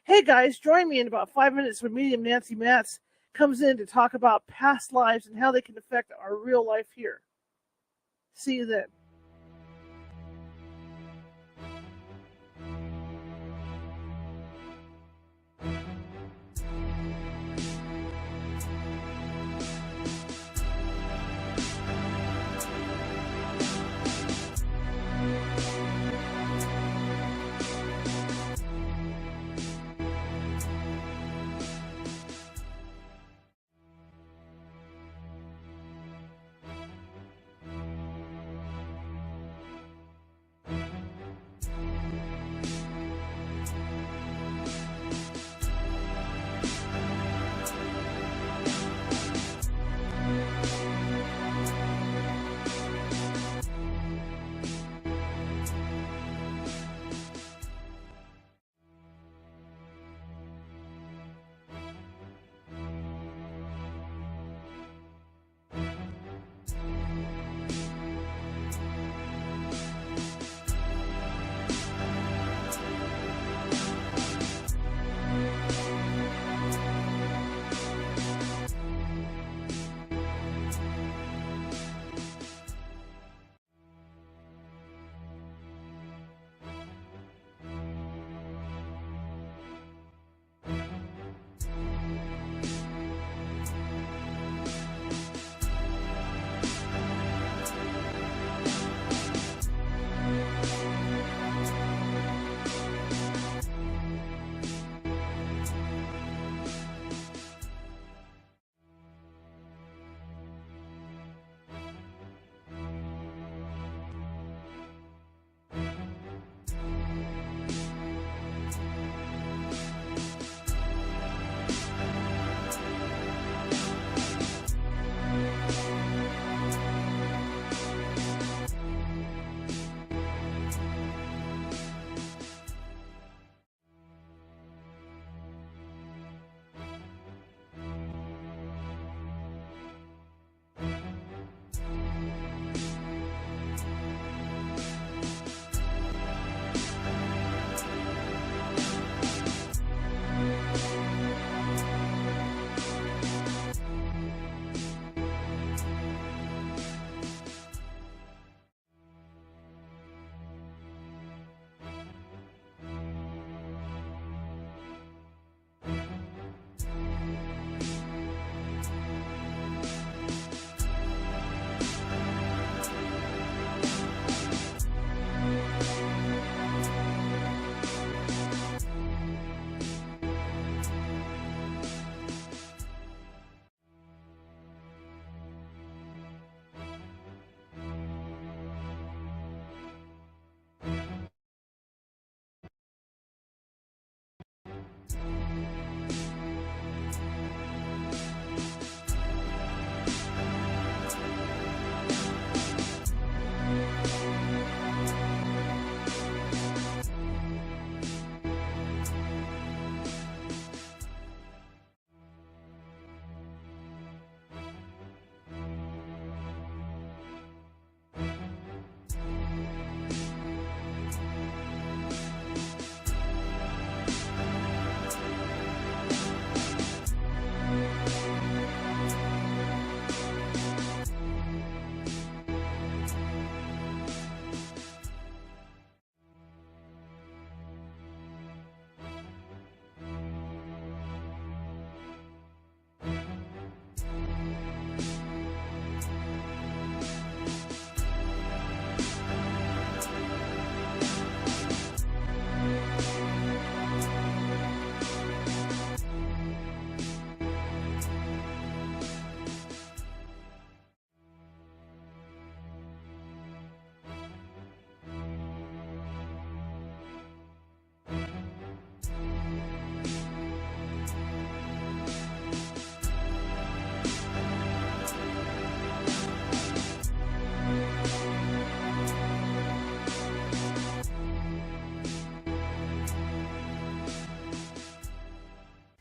Hey guys, join me in about 5 minutes when medium Nancy Matz comes in to talk about past lives and how they can affect our real life here. See you then.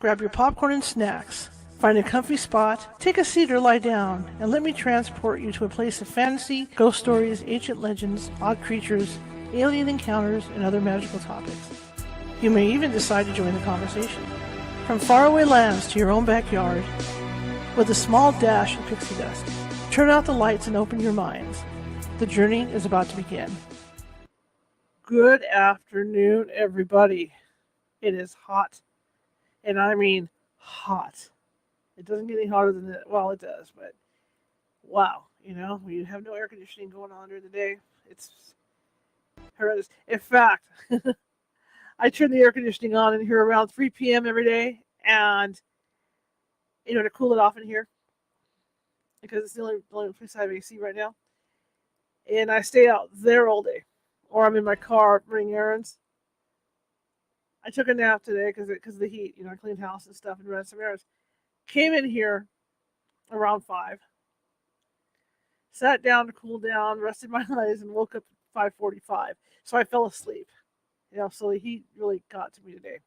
Grab your popcorn and snacks. Find a comfy spot, take a seat or lie down, and let me transport you to a place of fantasy, ghost stories, ancient legends, odd creatures, alien encounters, and other magical topics. You may even decide to join the conversation. From faraway lands to your own backyard, with a small dash of pixie dust, turn out the lights and open your minds. The journey is about to begin. Good afternoon, everybody. It is hot, and I mean hot. It doesn't get any hotter than that. Well, it does, but wow, we have no air conditioning going on during the day. It's horrendous. In fact, I turn the air conditioning on in here around 3 p.m. every day, and to cool it off in here, because it's the only place I have AC right now. And I stay out there all day, or I'm in my car running errands. I took a nap today because of the heat. I cleaned house and stuff and ran some errands. Came in here around 5, sat down to cool down, rested my eyes, and woke up at 5:45. So I fell asleep. So the heat really got to me today.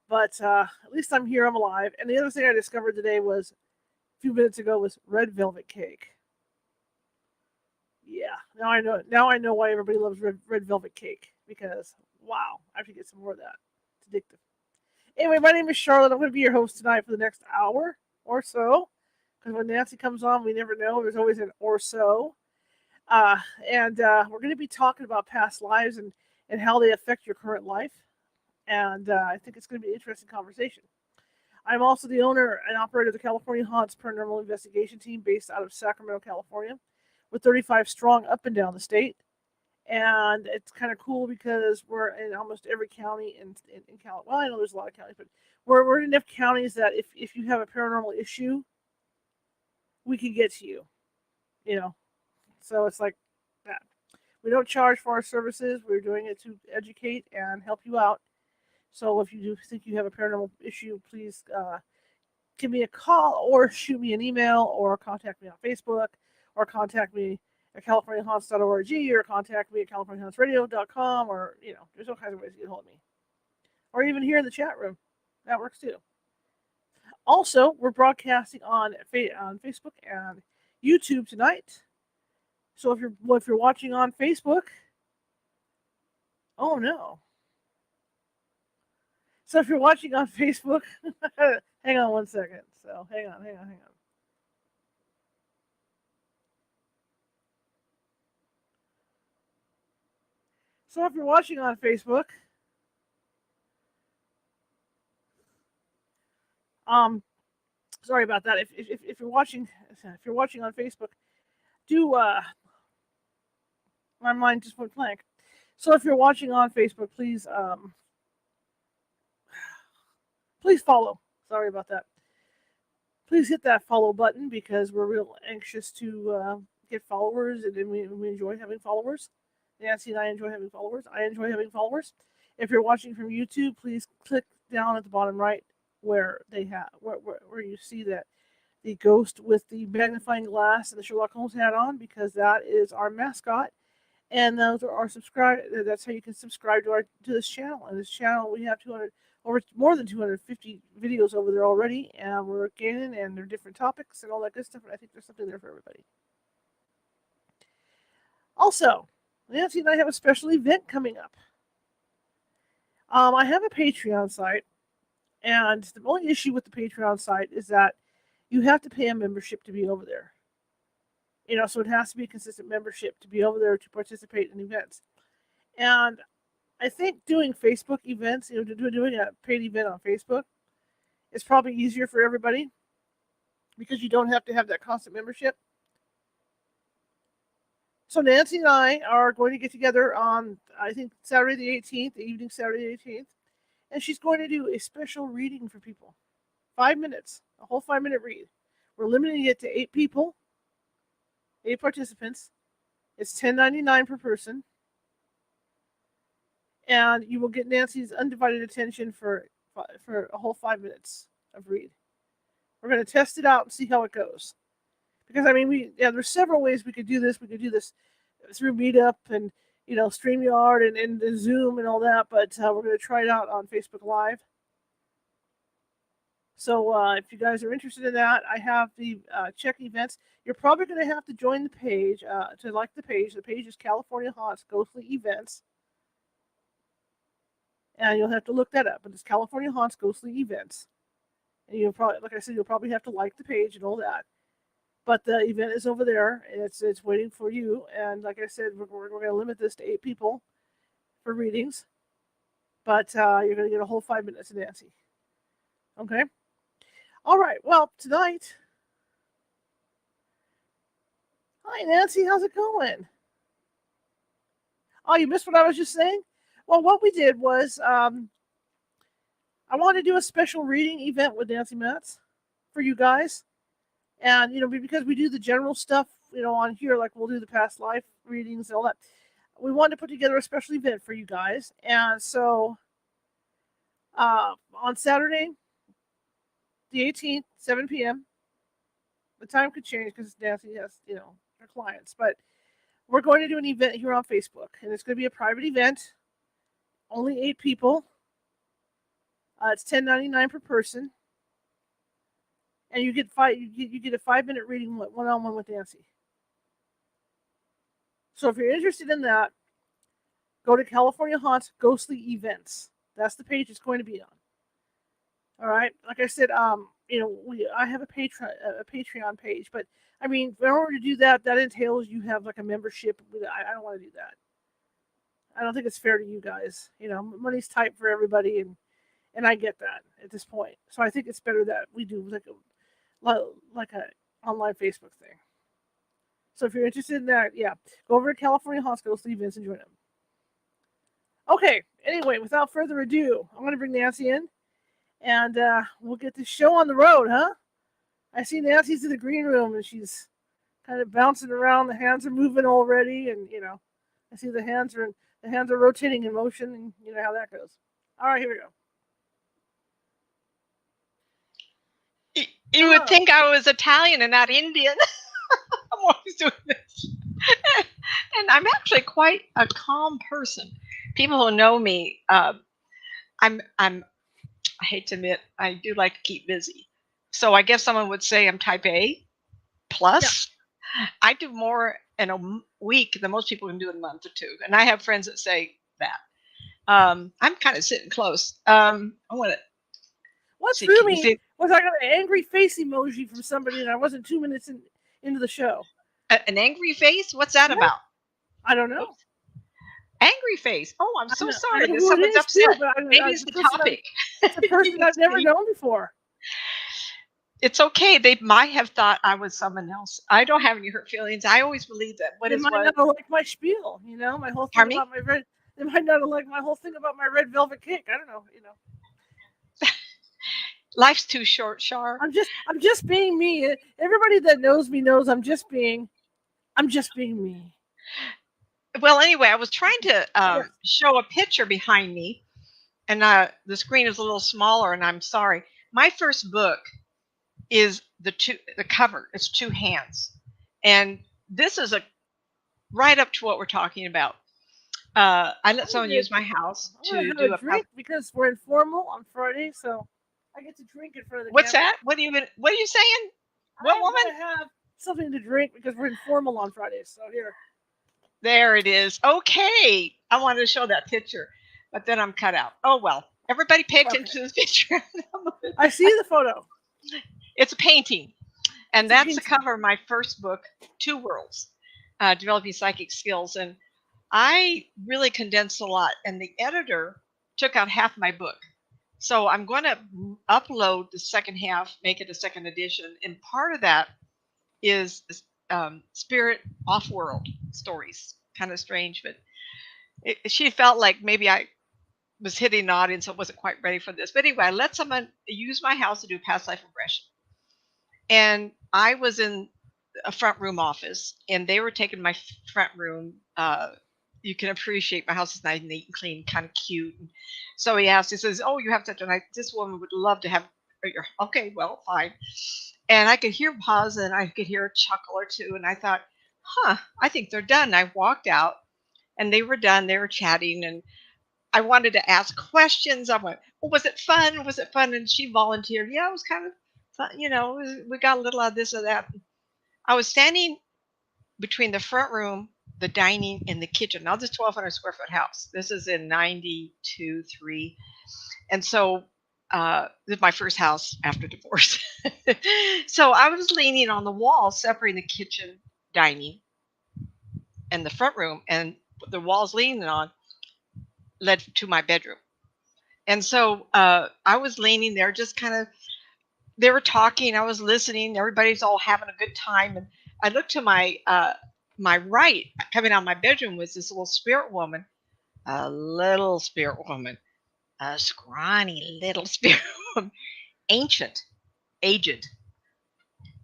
But at least I'm here, I'm alive. And the other thing I discovered today was, a few minutes ago, was red velvet cake. Yeah, now I know why everybody loves red velvet cake, because wow, I have to get some more of that. It's addictive. Anyway, my name is Charlotte. I'm going to be your host tonight for the next hour or so, because when Nancy comes on, we never know. There's always an or so. And we're going to be talking about past lives and how they affect your current life. And I think it's going to be an interesting conversation. I'm also the owner and operator of the California Haunts Paranormal Investigation Team, based out of Sacramento, California, with 35 strong up and down the state. And it's kind of cool because we're in almost every county in California. Well, I know there's a lot of counties, but we're in enough counties that if you have a paranormal issue, we can get to you. So it's like that. We don't charge for our services. We're doing it to educate and help you out. So if you do think you have a paranormal issue, please give me a call or shoot me an email or contact me on Facebook or contact me at CaliforniaHaunts.org or contact me at CaliforniaHauntsRadio.com, or, there's all kinds of ways to get a hold of me. Or even here in the chat room. That works too. Also, we're broadcasting on Facebook and YouTube tonight. So if you're watching on Facebook, oh no. So if you're watching on Facebook, hang on one second. So hang on. So if you're watching on Facebook, sorry about that. If you're watching on Facebook, my mind just went blank. So if you're watching on Facebook, please follow. Sorry about that. Please hit that follow button, because we're real anxious to get followers, and we enjoy having followers. Nancy and I enjoy having followers. I enjoy having followers. If you're watching from YouTube, please click down at the bottom right where you see that the ghost with the magnifying glass and the Sherlock Holmes hat on, because that is our mascot, and those are our That's how you can subscribe to this channel. And this channel, we have more than 250 videos over there already, and we're gaining, and there are different topics and all that good stuff. And I think there's something there for everybody. Also, Nancy and I have a special event coming up. I have a Patreon site, and the only issue with the Patreon site is that you have to pay a membership to be over there. So it has to be a consistent membership to be over there to participate in events. And I think doing Facebook events, doing a paid event on Facebook is probably easier for everybody, because you don't have to have that constant membership. So Nancy and I are going to get together on, I think, Saturday the 18th, evening Saturday the 18th, and she's going to do a special reading for people. 5 minutes, a whole 5-minute read. We're limiting it to 8 people, 8 participants. It's $10.99 per person. And you will get Nancy's undivided attention for a whole 5 minutes of read. We're going to test it out and see how it goes. Because, there's several ways we could do this. We could do this through Meetup and, StreamYard and Zoom and all that. But we're going to try it out on Facebook Live. So if you guys are interested in that, I have the check events. You're probably going to have to join the page to like the page. The page is California Haunts Ghostly Events. and you'll have to look that up. But it's California Haunts Ghostly Events, and you'll probably, like I said, you'll probably have to like the page and all that. But the event is over there, and it's waiting for you. And like I said, we're going to limit this to 8 people for readings, but you're going to get a whole 5 minutes of Nancy. Okay. All right. Well, tonight. Hi, Nancy. How's it going? Oh, you missed what I was just saying? Well, what we did was I wanted to do a special reading event with Nancy Matz for you guys. And, because we do the general stuff, on here, like we'll do the past life readings and all that. We wanted to put together a special event for you guys. And so on Saturday, the 18th, 7 p.m., the time could change because Nancy has, her clients. But we're going to do an event here on Facebook. And it's going to be a private event. Only 8 people. It's $10.99 per person. And you get you get a 5-minute reading one-on-one with Nancy. So if you're interested in that, go to California Haunts Ghostly Events. That's the page it's going to be on. All right. Like I said, I have a Patreon page, but I mean, in order to do that, that entails you have like a membership. I don't want to do that. I don't think it's fair to you guys. Money's tight for everybody, and I get that at this point. So I think it's better that we do like a online Facebook thing. So if you're interested in that, yeah, go over to California Haunts Ghostly Events and join them. Okay. Anyway, without further ado, I'm going to bring Nancy in, and we'll get this show on the road, huh? I see Nancy's in the green room, and she's kind of bouncing around. The hands are moving already, and I see the hands are rotating in motion, and you know how that goes. All right, here we go. You would think I was Italian and not Indian. I'm always doing this. And I'm actually quite a calm person. People who know me, I hate to admit, I do like to keep busy. So I guess someone would say I'm type A plus. Yeah. I do more in a week than most people can do in a month or 2. And I have friends that say that. I'm kind of sitting close. I want to. What threw me was I got an angry face emoji from somebody, and I wasn't 2 minutes into the show. An angry face? What's that about? I don't know. Oops. Angry face. Oh, I'm so sorry that someone's upset. Maybe it's the topic. It's a person I've never known before. It's okay. They might have thought I was someone else. I don't have any hurt feelings. I always believe that. They might not have liked my spiel, my whole thing about my red. They might not have liked my whole thing about my red velvet cake. I don't know, Life's too short, Char. I'm just being me. Everybody that knows me knows I'm just being me. Well, anyway, I was trying to show a picture behind me, and the screen is a little smaller, and I'm sorry. My first book is the cover. It's 2 hands, and this is right up to what we're talking about. I let someone use my house to do a drink because we're informal on Friday, so I get to drink in front of the What's camera. That? What are you saying? What woman? I have something to drink because we're informal on Fridays. So here. There it is. Okay. I wanted to show that picture, but then I'm cut out. Oh, well. Everybody pay attention to this picture. I see the photo. It's a painting. And that's the cover of my first book, 2 Worlds, Developing Psychic Skills. And I really condensed a lot. And the editor took out half my book. So I'm going to upload the second half, make it a second edition. And part of that is spirit off-world stories. Kind of strange, but she felt like maybe I was hitting an audience, so I wasn't quite ready for this. But anyway, I let someone use my house to do past life regression. And I was in a front room office, and they were taking my front room. You can appreciate my house is nice and neat and clean, kind of cute. And so he says, oh, you have such a nice, this woman would love to have your, okay, well, fine. And I could hear pause, and I could hear a chuckle or two. And I thought, I think they're done. I walked out, and they were done. They were chatting, and I wanted to ask questions. I went, well, was it fun? Was it fun? And she volunteered. Yeah, it was kind of fun. We got a little of this or that. I was standing between the front room the dining in the kitchen. Now this 1,200 square foot house. This is in 92, 3. And so this is my first house after divorce. So I was leaning on the wall separating the kitchen, dining, and the front room, and the walls leaning on led to my bedroom. And so I was leaning there, just kind of, they were talking, I was listening, everybody's all having a good time. And I looked to my my right, coming out of my bedroom was this little spirit woman, a little spirit woman, a scrawny little spirit woman, ancient, aged.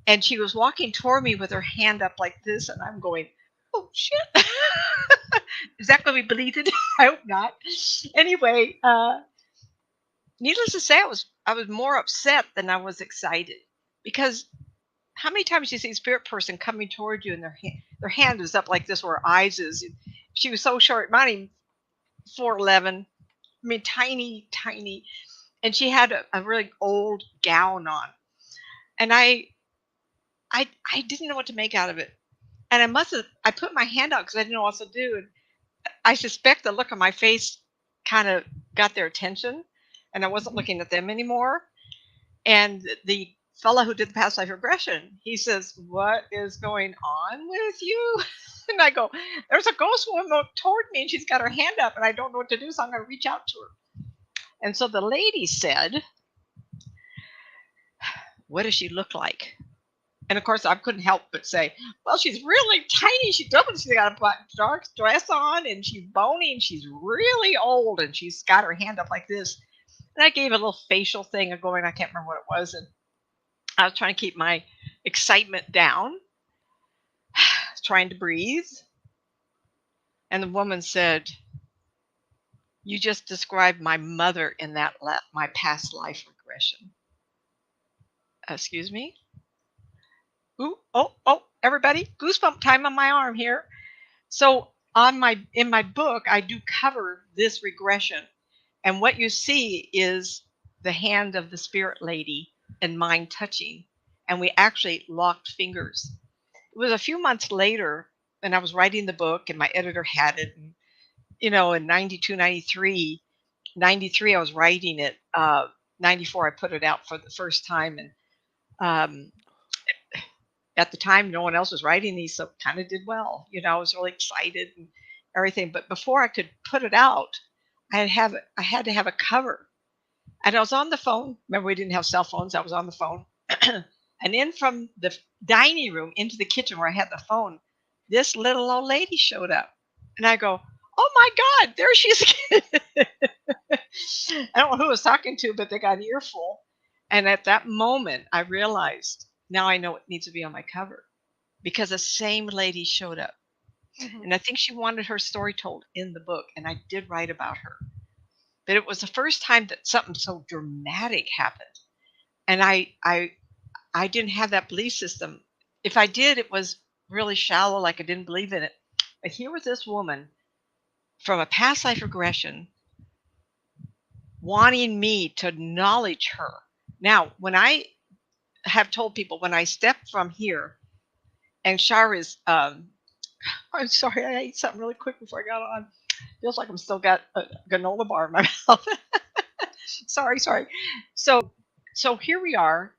And she was walking toward me with her hand up like this, and I'm going, oh shit. Is that going to be deleted? I hope not. Anyway, needless to say, I was more upset than I was excited, because how many times do you see a spirit person coming toward you and their hand is up like this where her eyes is? She was so short, not 4'11", I mean tiny, tiny, and she had a really old gown on, and I didn't know what to make out of it, and I put my hand out because I didn't know what to do, and I suspect the look on my face kind of got their attention, and I wasn't looking at them anymore. And the fellow who did the past life regression, he says, "What is going on with you?" And I go, "There's a ghost woman toward me, and she's got her hand up, and I don't know what to do, so I'm going to reach out to her." And so the lady said, "What does she look like?" And of course, I couldn't help but say, "Well, she's really tiny. She's got a black dark dress on, and she's bony, and she's really old, and she's got her hand up like this." And I gave a little facial thing of going, I can't remember what it was, and I was trying to keep my excitement down, trying to breathe. And the woman said, "You just described my mother in that my past life regression." Excuse me? Ooh, oh, everybody, goosebump time on my arm here. So in my book, I do cover this regression. And what you see is the hand of the spirit lady and mine touching. And we actually locked fingers. It was a few months later, and I was writing the book, and my editor had it. And, in 92, 93, 93, I was writing it. 94, I put it out for the first time. And at the time, no one else was writing these, so kind of did well. I was really excited and everything. But before I could put it out, I had to have a cover. And I was on the phone. Remember, we didn't have cell phones. I was on the phone. And in from the dining room into the kitchen where I had the phone, this little old lady showed up. And I go, "Oh my God, there she is again." I don't know who I was talking to, but they got an earful. And at that moment, I realized, now I know it needs to be on my cover, because the same lady showed up. Mhm. And I think she wanted her story told in the book, and I did write about her. But it was the first time that something so dramatic happened. And I didn't have that belief system. If I did, it was really shallow, like I didn't believe in it. But here was this woman from a past life regression wanting me to acknowledge her. Now, when I have told people, when I step from here, and Shar is, I'm sorry, I ate something really quick before I got on. Feels like I'm still got a granola bar in my mouth. sorry. So here we are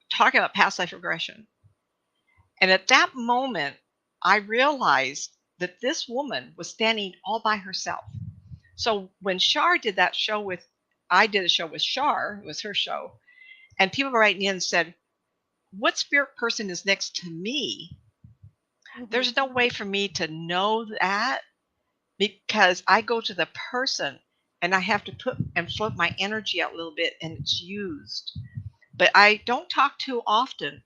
talking about past life regression. And at that moment, I realized that this woman was standing all by herself. So when Shar did that show I did a show with Shar, it was her show, and people were writing in and said, "What spirit person is next to me?" There's no way for me to know that, because I go to the person and I have to put and float my energy out a little bit, and it's used. But I don't talk too often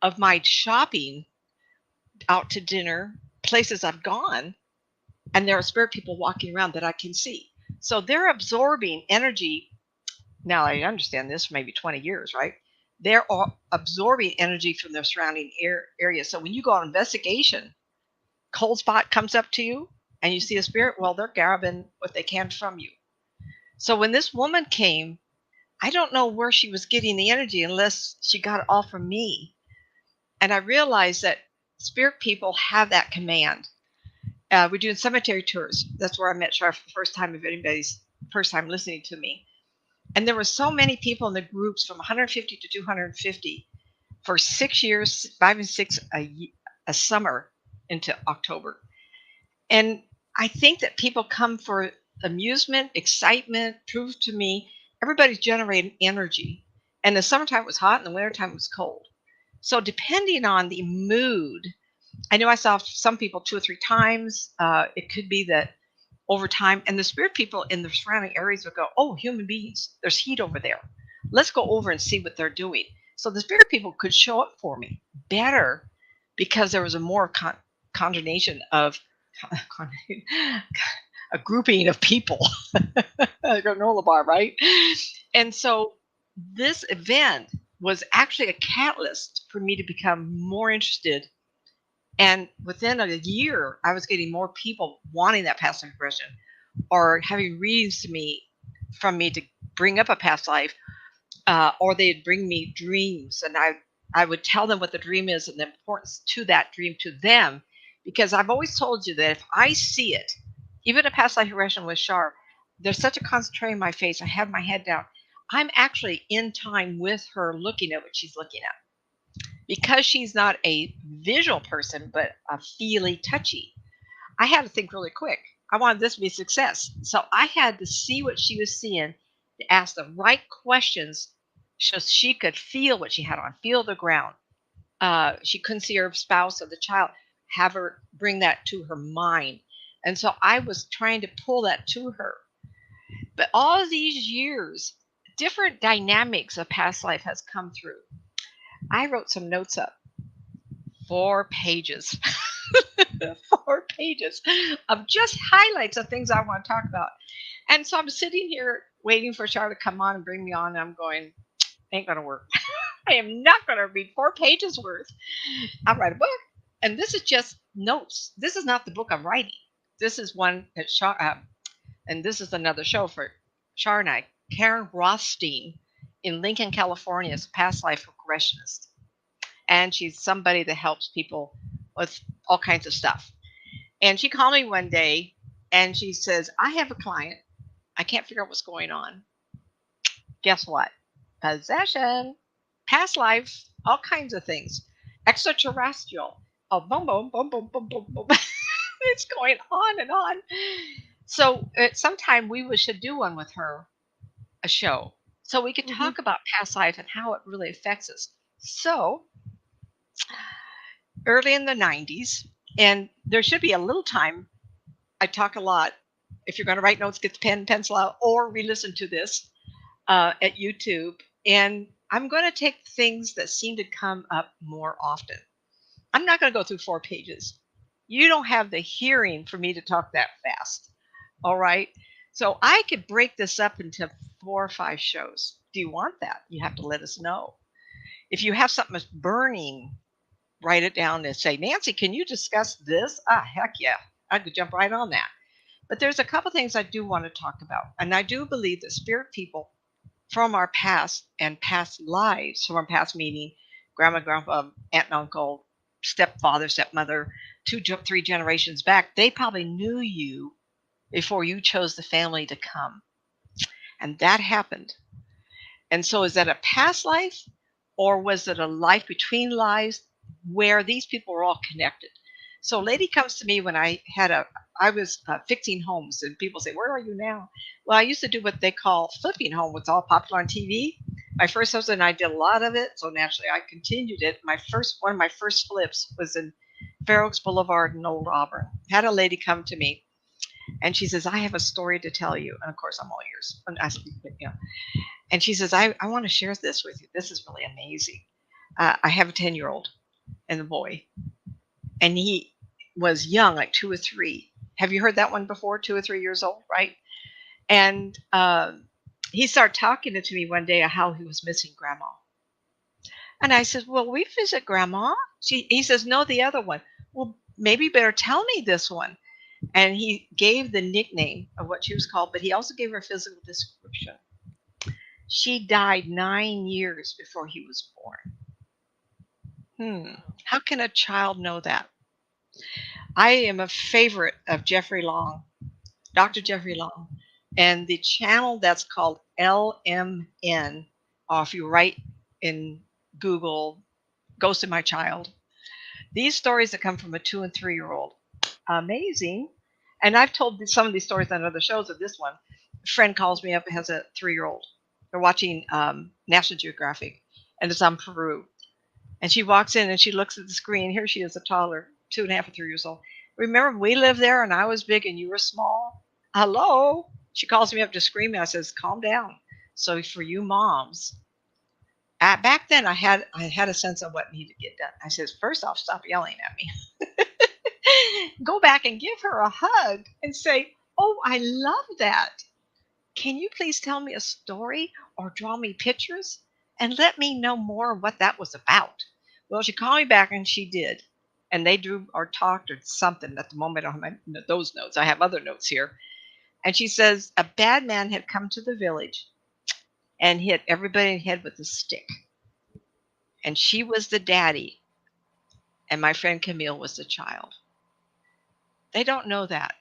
of my shopping, out to dinner, places I've gone, and there are spirit people walking around that I can see. So they're absorbing energy. Now I understand this for maybe 20 years, right? They're all absorbing energy from their surrounding area. So when you go on investigation, cold spot comes up to you and you see a spirit, well, they're grabbing what they can from you. So when this woman came, I don't know where she was getting the energy unless she got it all from me. And I realized that spirit people have that command. We're doing cemetery tours. That's where I met Shar for the first time, if anybody's first time listening to me. And there were so many people in the groups from 150 to 250 for 6 years, 5 and 6 a summer into October. And I think that people come for amusement, excitement, prove to me everybody's generating energy. And the summertime was hot and the wintertime was cold. So depending on the mood, I know I saw some people 2 or 3 times. It could be that over time, and the spirit people in the surrounding areas would go, "Oh, human beings, there's heat over there. Let's go over and see what they're doing." So the spirit people could show up for me better because there was a more conjunction of a grouping of people. Granola bar, right? And so this event was actually a catalyst for me to become more interested. And within a year, I was getting more people wanting that past life regression or having readings from me to bring up a past life, or they'd bring me dreams. And I would tell them what the dream is and the importance to that dream to them. Because I've always told you that if I see it, even a past life regression with Shar, there's such a concentration in my face. I have my head down. I'm actually in time with her looking at what she's looking at. Because she's not a visual person, but a feely, touchy, I had to think really quick. I wanted this to be a success. So I had to see what she was seeing, to ask the right questions so she could feel what she had on, feel the ground. She couldn't see her spouse or the child, have her bring that to her mind. And so I was trying to pull that to her. But all of these years, different dynamics of past life has come through. I wrote some notes up. 4 pages. 4 pages of just highlights of things I want to talk about. And so I'm sitting here waiting for Char to come on and bring me on. And I'm going, ain't going to work. I am not going to read 4 pages worth. I'll write a book. And this is just notes. This is not the book I'm writing. This is one that Char, and this is another show for Char and I. Karen Rothstein in Lincoln, California is a past life regressionist. And she's somebody that helps people with all kinds of stuff. And she called me one day and she says, "I have a client. I can't figure out what's going on." Guess what? Possession, past life, all kinds of things. Extraterrestrial. Oh, boom, boom, boom, boom, boom, boom, boom. It's going on and on. So sometime we should do one with her, a show, so we could talk about past life and how it really affects us. So early in the 90s, and there should be a little time. I talk a lot. If you're going to write notes, get the pen and pencil out or re-listen to this at YouTube. And I'm going to take things that seem to come up more often. I'm not going to go through 4 pages. You don't have the hearing for me to talk that fast. All right. So I could break this up into 4 or 5 shows. Do you want that? You have to let us know. If you have something that's burning, write it down and say, "Nancy, can you discuss this?" Heck yeah. I could jump right on that. But there's a couple things I do want to talk about. And I do believe that spirit people from our past and past lives, from our past meaning grandma, grandpa, aunt and uncle, stepfather, stepmother, 2, 3 generations back, they probably knew you before you chose the family to come. And that happened. And so is that a past life, or was it a life between lives where these people were all connected? So a lady comes to me when I was fixing homes, and people say, "Where are you now?" Well, I used to do what they call flipping home. It's all popular on TV. My first husband and I did a lot of it, so naturally I continued it. One of my first flips was in Fair Oaks Boulevard in Old Auburn. Had a lady come to me, and she says, "I have a story to tell you." And of course, I'm all ears. And she says, I want to share this with you. This is really amazing. I have a 10-year-old and a boy, and he was young, like 2 or 3. Have you heard that one before? 2 or 3 years old, right? And he started talking to me one day of how he was missing grandma. And I said, "Well, we visit grandma." He says, "No, the other one." "Well, maybe you better tell me this one." And he gave the nickname of what she was called, but he also gave her a physical description. She died 9 years before he was born. How can a child know that? I am a favorite of Jeffrey Long, Dr. Jeffrey Long, and the channel that's called LMN, or if you write in Google, Ghost of My Child. These stories that come from a 2 and 3 year old, amazing. And I've told some of these stories on other shows. Of this one, a friend calls me up and has a 3 year old. They're watching National Geographic, and it's on Peru. And she walks in and she looks at the screen. Here she is, a toddler, 2.5 or 3 years old. Remember, we lived there and I was big and you were small? Hello? She calls me up to scream. I says, calm down. So for you moms, back then I had a sense of what needed to get done. I says, first off, stop yelling at me. Go back and give her a hug and say, oh, I love that. Can you please tell me a story or draw me pictures and let me know more of what that was about? Well, she called me back and she did. And they drew or talked or something. At the moment, I don't have those notes. I have other notes here. And she says, a bad man had come to the village and hit everybody in the head with a stick. And she was the daddy. And my friend Camille was the child. They don't know that.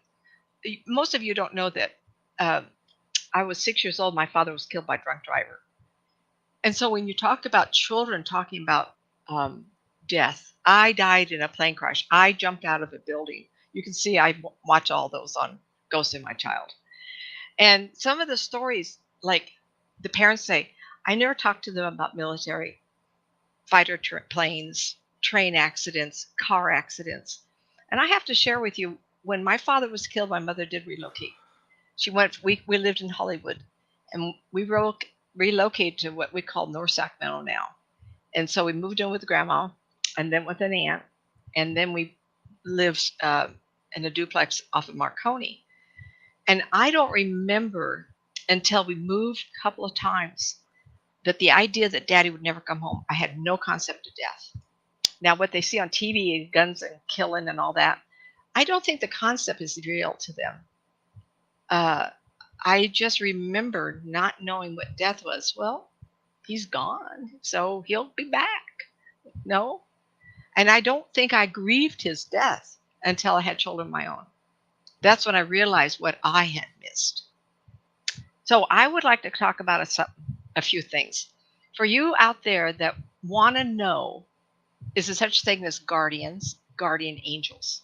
Most of you don't know that. I was 6 years old. My father was killed by a drunk driver. And so when you talk about children talking about death, I died in a plane crash. I jumped out of a building. You can see I watch all those on Ghost in My Child. And some of the stories, like the parents say, I never talked to them about military, fighter planes, train accidents, car accidents. And I have to share with you, when my father was killed, my mother did relocate. We lived in Hollywood, and we relocated to what we call North Sacramento now. And so we moved in with grandma, and then with an aunt, and then we lived in a duplex off of Marconi. And I don't remember until we moved a couple of times that the idea that daddy would never come home, I had no concept of death. Now, what they see on TV, guns and killing and all that, I don't think the concept is real to them. I just remember not knowing what death was. Well, he's gone, so he'll be back. No. And I don't think I grieved his death until I had children of my own. That's when I realized what I had missed. So I would like to talk about a few things. For you out there that want to know, is there such thing as guardian angels?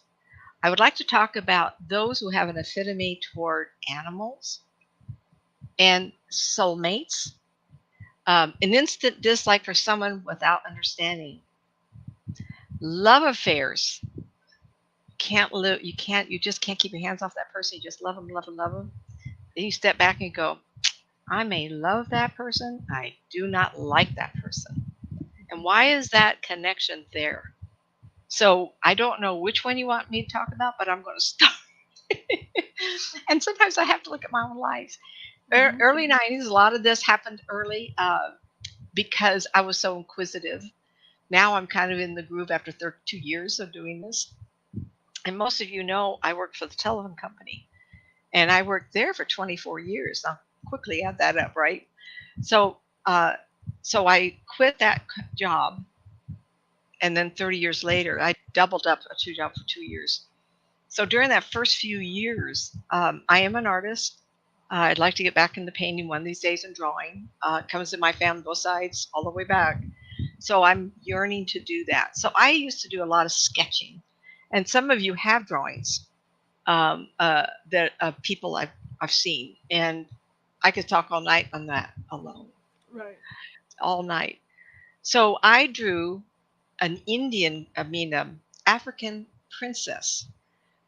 I would like to talk about those who have an affinity toward animals and soulmates, an instant dislike for someone without understanding, love affairs. You just can't keep your hands off that person. You just love them, love them, love them. Then you step back and go, I may love that person, I do not like that person. And why is that connection there? So I don't know which one you want me to talk about, but I'm going to start. And sometimes I have to look at my own life. Early 90s, a lot of this happened early because I was so inquisitive. Now I'm kind of in the groove after 32 years of doing this. And most of you know I worked for the telephone company. And I worked there for 24 years. I'll quickly add that up, right? So I quit that job. And then 30 years later, I doubled up a job for 2 years. So during that first few years, I am an artist. I'd like to get back into painting one of these days and drawing. It comes in my family, both sides, all the way back. So I'm yearning to do that. So I used to do a lot of sketching. And some of you have drawings that of people I've seen. And I could talk all night on that alone. Right. All night. So I drew an African princess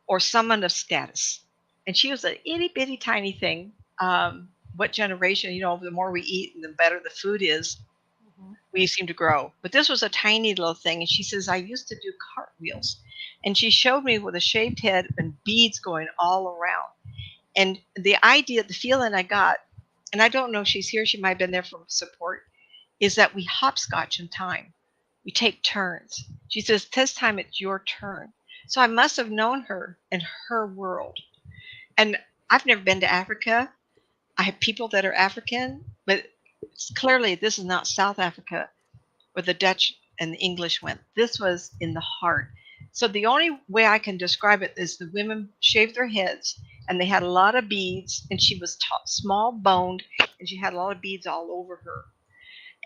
or someone of status. And she was an itty bitty tiny thing. What generation, the more we eat and the better the food is, we seem to grow. But this was a tiny little thing. And she says, I used to do cartwheels. And she showed me with a shaved head and beads going all around. And the feeling I got, and I don't know if she's here, she might have been there for support, is that we hopscotch in time. We take turns. She says, this time it's your turn. So I must have known her in her world. And I've never been to Africa. I have people that are African, but clearly this is not South Africa where the Dutch and the English went. This was in the heart. So the only way I can describe it is the women shaved their heads and they had a lot of beads, and she was small boned, and she had a lot of beads all over her.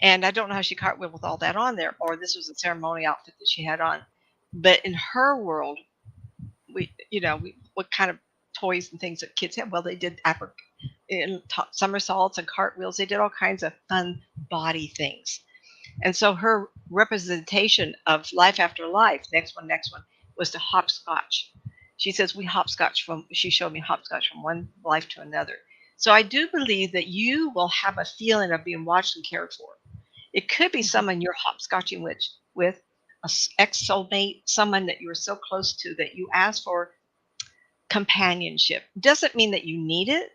And I don't know how she cartwheeled with all that on there, or this was a ceremony outfit that she had on. But in her world, what kind of toys and things that kids have? Well, they did somersaults and cartwheels. They did all kinds of fun body things. And so her representation of life after life, next one, was to hopscotch. She says she showed me hopscotch from one life to another. So I do believe that you will have a feeling of being watched and cared for. It could be someone you're hopscotching with a ex-soulmate, someone that you were so close to that you ask for companionship. Doesn't mean that you need it.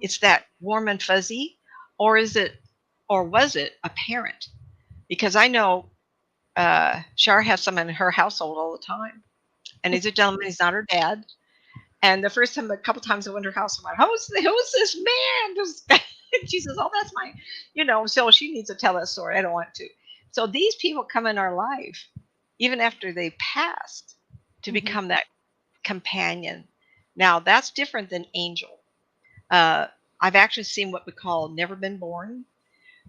It's that warm and fuzzy, or was it a parent? Because I know Shar has someone in her household all the time, and he's a gentleman. He's not her dad. And the first time, a couple times I went to her house, I'm like, who's this man? And she says, oh, that's my, so she needs to tell that story. I don't want to. So these people come in our life, even after they passed, to become that companion. Now, that's different than angel. I've actually seen what we call never been born.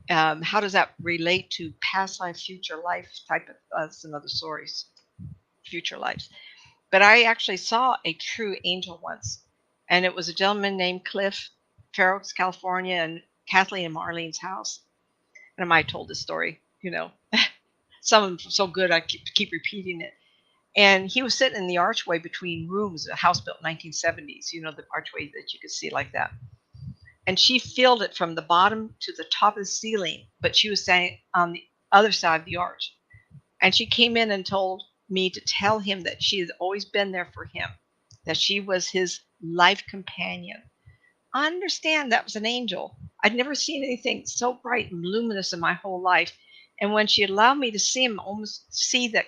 How does that relate to past life, future life type of some other stories, future lives? But I actually saw a true angel once, and it was a gentleman named Cliff, Fair Oaks, California, and Kathleen and Marlene's house. And I might have told this story, some of them so good I keep repeating it. And he was sitting in the archway between rooms, a house built in 1970s, the archway that you could see like that. And she filled it from the bottom to the top of the ceiling, but she was standing on the other side of the arch. And she came in and told me to tell him that she had always been there for him, that she was his life companion. I understand that was an angel. I'd never seen anything so bright and luminous in my whole life. And when she allowed me to see him, almost see that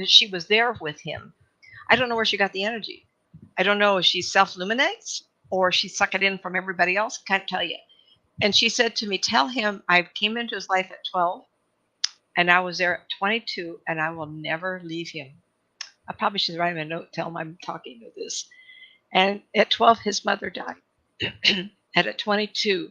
she was there with him, I don't know where she got the energy. I don't know if she self-illuminates or she sucked it in from everybody else. Can't tell you. And she said to me, tell him I came into his life at 12 and I was there at 22 and I will never leave him. I probably should write him a note, tell him I'm talking to this. And at 12, his mother died. And at 22,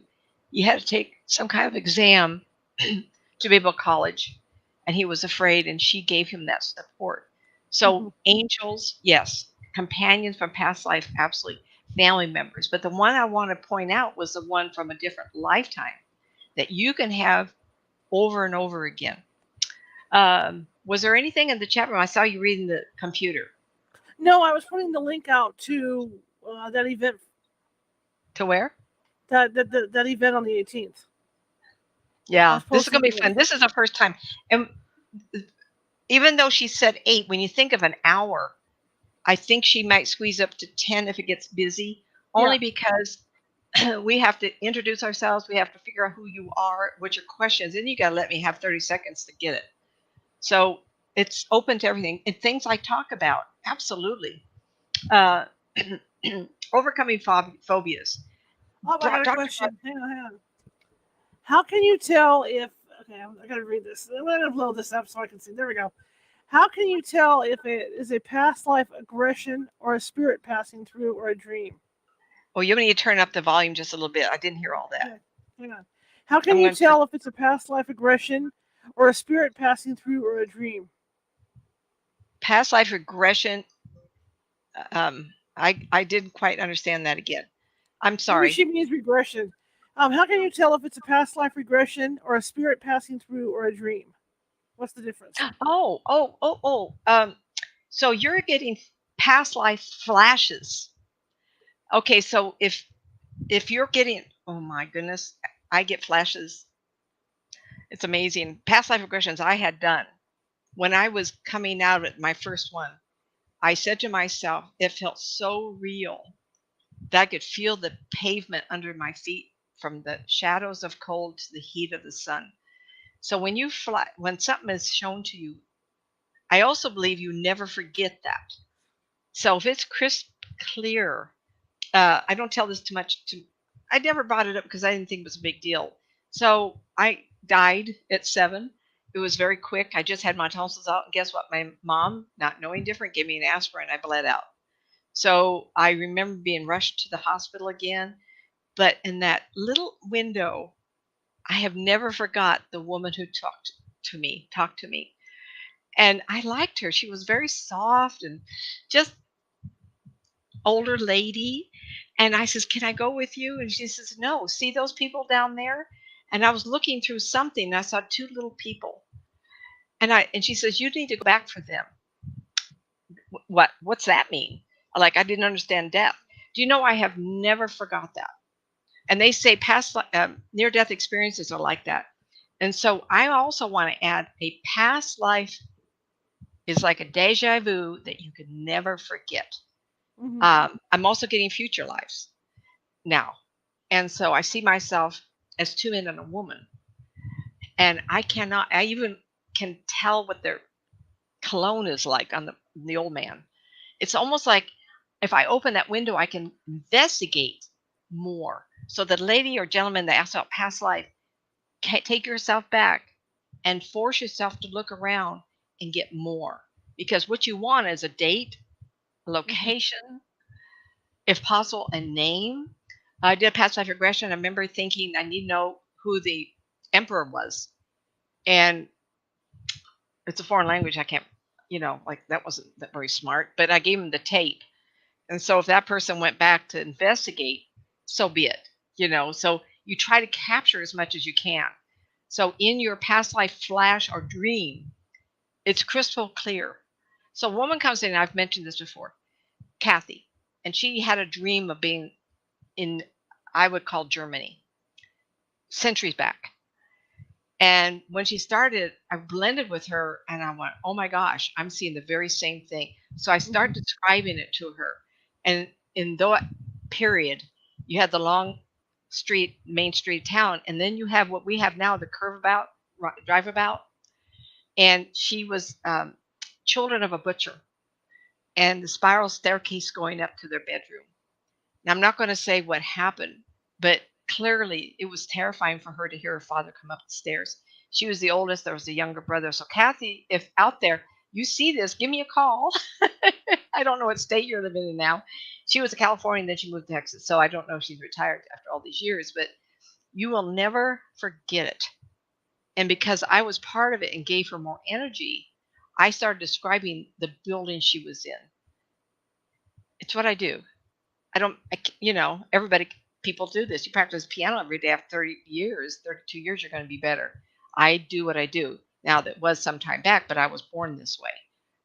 he had to take some kind of exam to be able to college. And he was afraid, and she gave him that support. So angels, yes. Companions from past life, absolutely. Family members. But the one I want to point out was the one from a different lifetime that you can have over and over again. Was there anything in the chat room? I saw you reading the computer. No, I was putting the link out to that event. To where? That event on the 18th. Yeah, this is going to be fun. This is the first time. And even though she said 8, when you think of an hour, I think she might squeeze up to 10 if it gets busy, only because we have to introduce ourselves. We have to figure out who you are, what your questions, and you got to let me have 30 seconds to get it. So it's open to everything. And things I talk about, absolutely. Overcoming phobias. Oh, I got a question. Hang on. How can you tell if... Okay, I got to read this. I'm going to blow this up so I can see. There we go. How can you tell if it is a past life aggression or a spirit passing through or a dream? Well, you need to turn up the volume just a little bit. I didn't hear all that. Okay, hang on. How can you tell if it's a past life aggression or a spirit passing through or a dream? Past life regression. I didn't quite understand that again. I'm sorry. Maybe she means regression. How can you tell if it's a past life regression or a spirit passing through or a dream? What's the difference? So you're getting past life flashes. Okay, so if you're getting, oh my goodness, I get flashes. It's amazing. Past life regressions I had done when I was coming out of it, my first one. I said to myself, it felt so real that I could feel the pavement under my feet from the shadows of cold to the heat of the sun. So when something is shown to you, I also believe you never forget that. So if it's crisp, clear, I don't tell this too much. I never brought it up because I didn't think it was a big deal. So I died at 7, It was very quick. I just had my tonsils out, and guess what? My mom, not knowing different, gave me an aspirin. I bled out. So I remember being rushed to the hospital again. But in that little window, I have never forgot the woman who talked to me. And I liked her. She was very soft and just older lady. And I says, "Can I go with you?" And she says, "No. See those people down there?" And I was looking through something and I saw two little people. And she says, "You need to go back for them." What's that mean? Like, I didn't understand death. Do you know, I have never forgot that. And they say past near death experiences are like that. And so I also want to add, a past life is like a deja vu that you can never forget. I'm also getting future lives now. And so I see myself as two men and a woman. And I even can tell what their cologne is like on the old man. It's almost like if I open that window, I can investigate more. So the lady or gentleman that asked about past life, take yourself back and force yourself to look around and get more. Because what you want is a date, a location, if possible, a name. I did past life regression. I remember thinking I need to know who the emperor was. And it's a foreign language. I can't, like, that wasn't that very smart, but I gave him the tape. And so if that person went back to investigate, so be it, So you try to capture as much as you can. So in your past life flash or dream, it's crystal clear. So a woman comes in, and I've mentioned this before, Kathy, and she had a dream of being in, I would call Germany, centuries back. And when she started, I blended with her and I went, oh my gosh, I'm seeing the very same thing. So I started describing it to her. And in that period, you had the long street, main street town, and then you have what we have now, the drive about. And she was children of a butcher and the spiral staircase going up to their bedroom. Now, I'm not going to say what happened, but clearly it was terrifying for her to hear her father come up the stairs. She was the oldest. There was a younger brother. So Kathy, if out there you see this, give me a call. I don't know what state you're living in now. She was a Californian, then she moved to Texas. So I don't know if she's retired after all these years, but you will never forget it. And because I was part of it and gave her more energy, I started describing the building she was in. It's what I do. People do this. You practice piano every day. After 32 years, you're going to be better. I do what I do. Now, that was some time back, but I was born this way.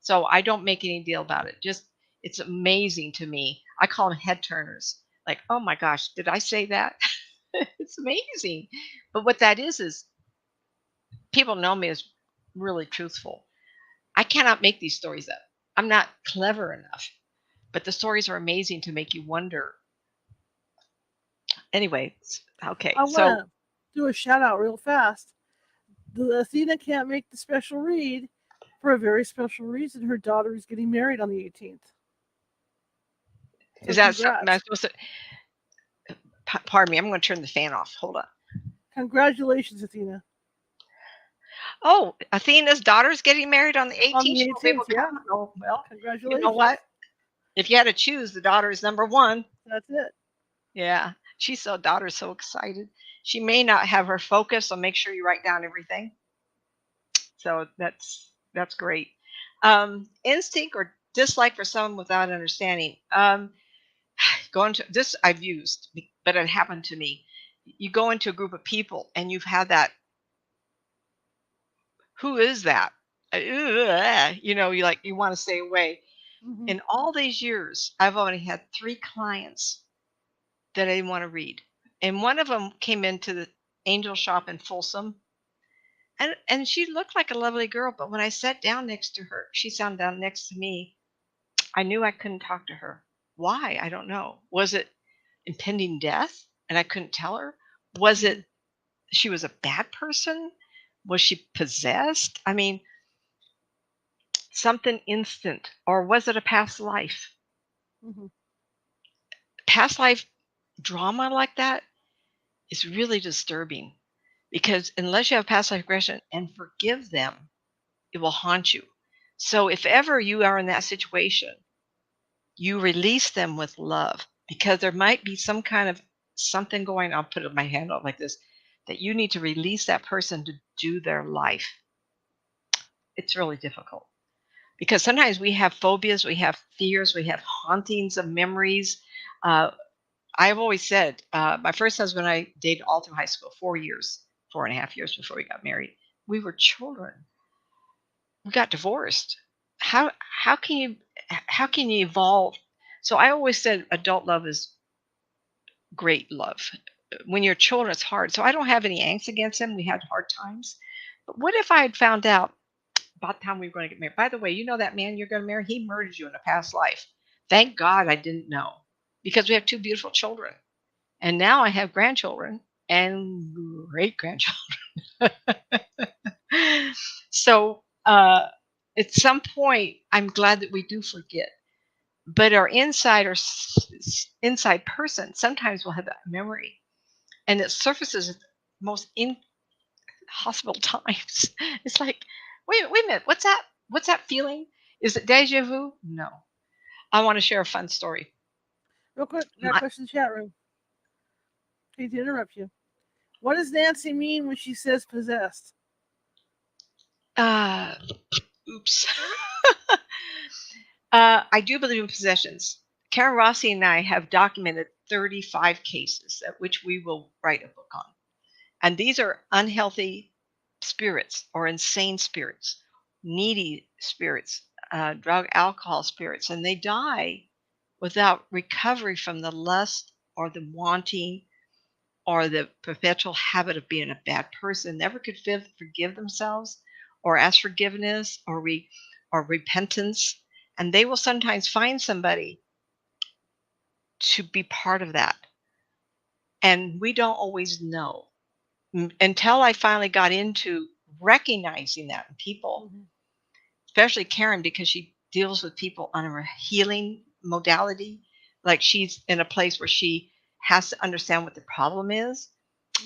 So I don't make any deal about it. Just, it's amazing to me. I call them head turners. Like, oh my gosh, did I say that? It's amazing. But what that is people know me as really truthful. I cannot make these stories up. I'm not clever enough. But the stories are amazing to make you wonder. Anyway, okay. I want to do a shout out real fast. Athena can't make the special read for a very special reason. Her daughter is getting married on the 18th. So is that something I'm supposed to? Pardon me. I'm going to turn the fan off. Hold on. Congratulations, Athena. Oh, Athena's daughter's getting married on the 18th. On the 18th, yeah. Oh, well, congratulations. You know what? If you had to choose, the daughter is number one. That's it. Yeah. Daughter's so excited. She may not have her focus, so make sure you write down everything. So that's great. Instinct or dislike for someone without understanding. Going to this I've used, but it happened to me. You go into a group of people and you've had that. Who is that? You want to stay away. Mm-hmm. In all these years, I've only had 3 clients that I didn't want to read. And one of them came into the angel shop in Folsom. And she looked like a lovely girl, but when I sat down next to her, she sat down next to me, I knew I couldn't talk to her. Why? I don't know. Was it impending death and I couldn't tell her? Was it she was a bad person? Was she possessed? I mean, something instant. Or was it a past life? Mm-hmm. Past life drama like that is really disturbing because unless you have past life regression and forgive them, it will haunt you. So if ever you are in that situation, you release them with love, because there might be some kind of something going on. I'll put my hand out like this, that you need to release that person to do their life. It's really difficult because sometimes we have phobias, we have fears, we have hauntings of memories. Uh, I've always said, my first husband and I dated all through high school, 4 years, 4.5 years before we got married. We were children. We got divorced. How how can you how can you evolve? So I always said adult love is great love. When you're children, it's hard. So I don't have any angst against him. We had hard times. But what if I had found out about the time we were going to get married? By the way, you know that man you're going to marry? He murdered you in a past life. Thank God I didn't know, because we have two beautiful children. And now I have grandchildren and great grandchildren. So at some point, I'm glad that we do forget. But our inside person sometimes will have that memory, and it surfaces at the most inhospitable times. It's like, wait a minute, what's that? What's that feeling? Is it deja vu? No. I want to share a fun story. Real quick, got a My, question in the chat room. Hate to interrupt you. What does Nancy mean when she says possessed? uh, oops. I do believe in possessions. Karen Rossi and I have documented 35 cases at which we will write a book on. And these are unhealthy spirits or insane spirits, needy spirits, drug, alcohol spirits, and they die without recovery from the lust or the wanting or the perpetual habit of being a bad person. Never could forgive themselves or ask forgiveness or repentance. And they will sometimes find somebody to be part of that. And we don't always know until I finally got into recognizing that in people, especially Karen, because she deals with people on a healing modality. Like she's in a place where she has to understand what the problem is.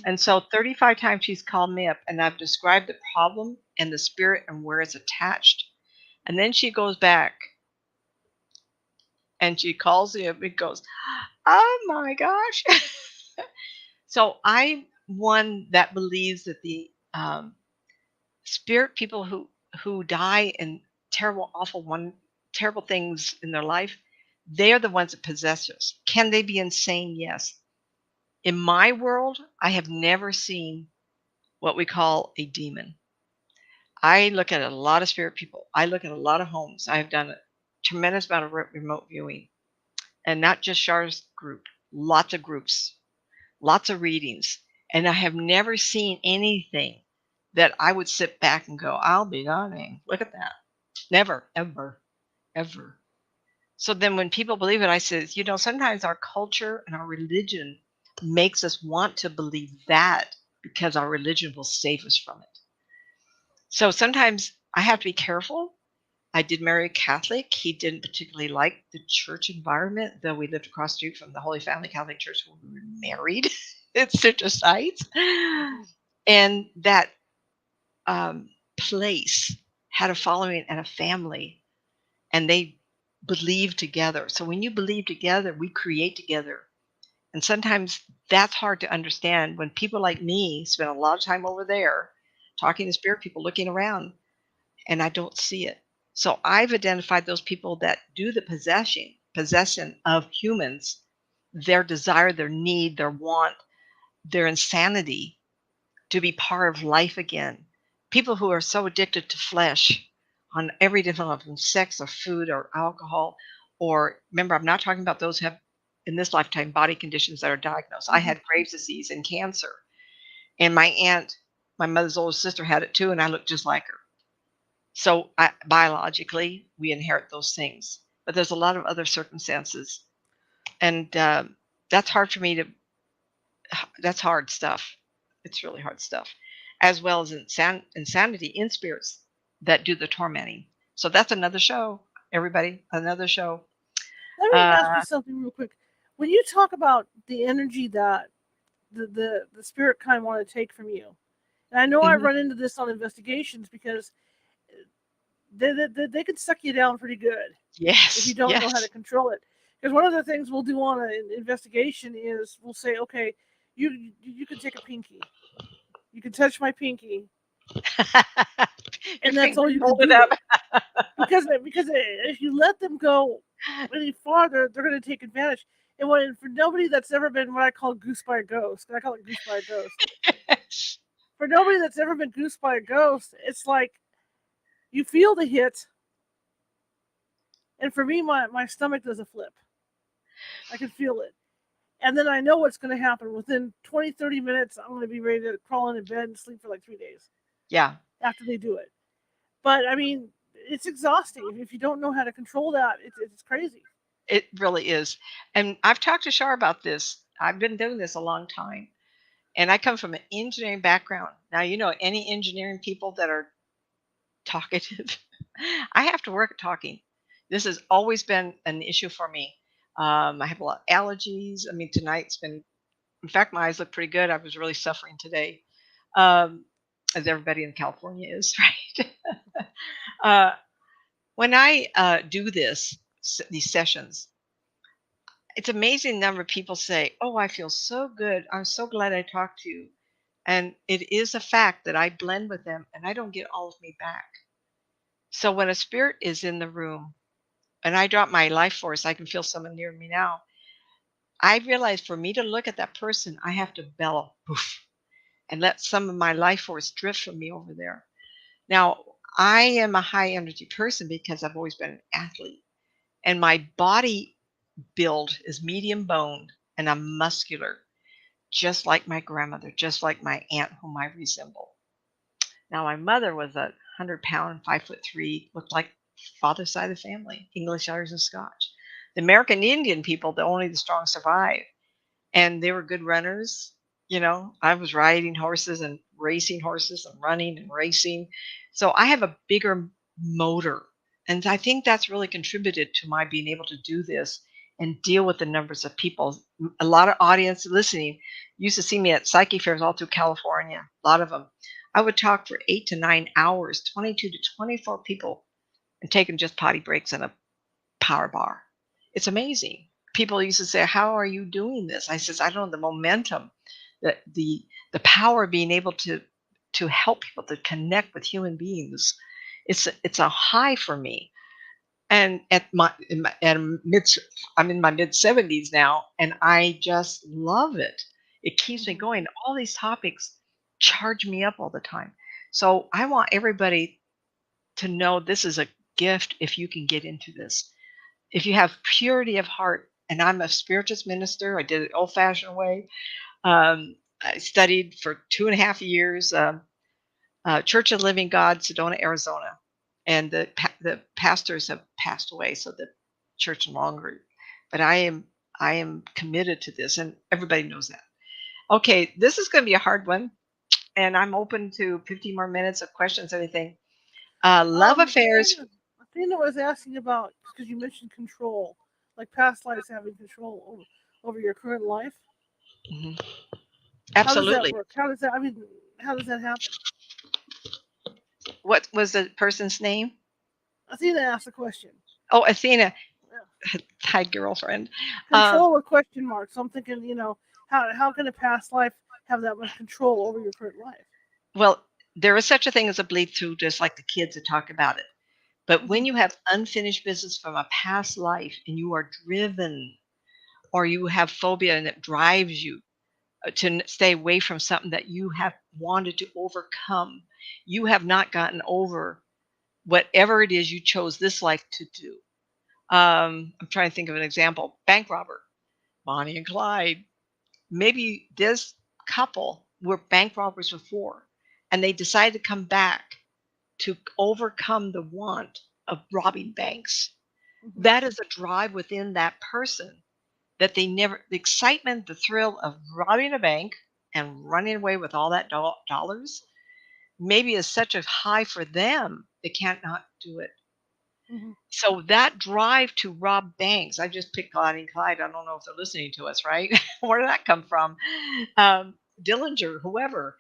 And so 35 times she's called me up and I've described the problem and the spirit and where it's attached. And then she goes back and she calls me up and goes, oh my gosh. So I'm one that believes that the spirit people who die in terrible, awful, terrible things in their life, they are the ones that possess us. Can they be insane? Yes. In my world, I have never seen what we call a demon. I look at a lot of spirit people. I look at a lot of homes. I've done a tremendous amount of remote viewing, and not just Char's group, lots of groups, lots of readings. And I have never seen anything that I would sit back and go, I'll be darning. Look at that. Never, ever, ever. So then when people believe it, I say, sometimes our culture and our religion makes us want to believe that because our religion will save us from it. So sometimes I have to be careful. I did marry a Catholic. He didn't particularly like the church environment, though we lived across the street from the Holy Family Catholic Church when we were married. It's such a sight. And that place had a following and a family, and they believe together. So when you believe together, we create together. And sometimes that's hard to understand when people like me spend a lot of time over there talking to spirit people, looking around, and I don't see it. So I've identified those people that do the possession of humans, their desire, their need, their want, their insanity to be part of life again. People who are so addicted to flesh on every different level, sex or food or alcohol, or remember, I'm not talking about those who have in this lifetime body conditions that are diagnosed. I had Graves' disease and cancer. And my aunt, my mother's older sister, had it too, and I looked just like her. So biologically, we inherit those things. But there's a lot of other circumstances. And that's hard for me to, that's hard stuff. It's really hard stuff. As well as insanity in spirits that do the tormenting. So that's another show, everybody, another show. Let me ask you something real quick. When you talk about the energy that the spirit kind want to take from you, And I know I Mhm. run into this on investigations because they can suck you down pretty good if you Yes, don't know how to yes. control it. Because one of the things we'll do on an investigation is we'll say, okay, you can take a pinky, you can touch my pinky, Your and that's finger all you can folded do. up. Because if you let them go any farther, they're going to take advantage. And for nobody that's ever been what I call goose by a ghost, I call it goose by a ghost. Yes. For nobody that's ever been goose by a ghost, it's like you feel the hit, and for me, my stomach does a flip. I can feel it. And then I know what's going to happen. Within 20, 30 minutes, I'm going to be ready to crawl into bed and sleep for like 3 days Yeah, after they do it. But I mean, it's exhausting. If you don't know how to control that, it's crazy. it really is. And I've talked to Shar about this. I've been doing this a long time. And I come from an engineering background. Now, any engineering people that are talkative, I have to work at talking. This has always been an issue for me. I have a lot of allergies. I mean, tonight's been, in fact, my eyes look pretty good. I was really suffering today, um, as everybody in California is, right? uh, when I do these sessions, it's amazing the number of people say, "Oh, I feel so good. I'm so glad I talked to you." And it is a fact that I blend with them and I don't get all of me back. So when a spirit is in the room and I drop my life force, I can feel someone near me now. I realize for me to look at that person, I have to bellow poof, and let some of my life force drift from me over there. Now, I am a high energy person because I've always been an athlete, and my body build is medium boned and I'm muscular, just like my grandmother, just like my aunt, whom I resemble. Now, my mother was a 100-pound, 5'3", looked like father's side of the family, English, Irish, and Scotch. The American Indian people, the only the strong survive, and they were good runners. I was riding horses and racing horses and running and racing. So I have a bigger motor. And I think that's really contributed to my being able to do this and deal with the numbers of people. A lot of audience listening used to see me at psyche fairs all through California, a lot of them. I would talk for 8 to 9 hours, 22 to 24 people, and taking just potty breaks and a power bar. It's amazing. People used to say, "How are you doing this?" I says, "I don't know, the momentum, the power of being able to help people to connect with human beings. It's a high for me." And I'm in my mid 70s now, and I just love it. It keeps me Mm-hmm. going. All these topics charge me up all the time. So I want everybody to know this is a gift if you can get into this. If you have purity of heart, and I'm a spiritualist minister, I did it old fashioned way. I studied for 2.5 years, Church of the Living God, Sedona, Arizona, and the pastors have passed away, so the church no longer. But I am committed to this, and everybody knows that. Okay, this is going to be a hard one, and I'm open to 15 more minutes of questions, anything. Love affairs. Athena was asking about because you mentioned control, like past lives having control over your current life. Mhm. How does that Absolutely. work? How does that? I mean, how does that happen? What was the person's name? Athena asked a question. Oh, Athena. Yeah. Hi, girlfriend. Um, Control with question marks. So I'm thinking, how can a past life have that much control over your current life? well, there is such a thing as a bleed through, just like the kids that talk about it. But Mm-hmm. when you have unfinished business from a past life and you are driven, or you have phobia and it drives you to stay away from something that you have wanted to overcome, you have not gotten over whatever it is you chose this life to do. I'm trying to think of an example. Bank robber, Bonnie and Clyde. Maybe this couple were bank robbers before, and they decided to come back to overcome the want of robbing banks. Mm-hmm. That is a drive within that person that they never, the excitement, the thrill of robbing a bank and running away with all that dollars maybe is such a high for them, they can't not do it. Mm-hmm. So that drive to rob banks, I just picked Bonnie and Clyde. I don't know if they're listening to us, right? Where did that come from? Dillinger, whoever.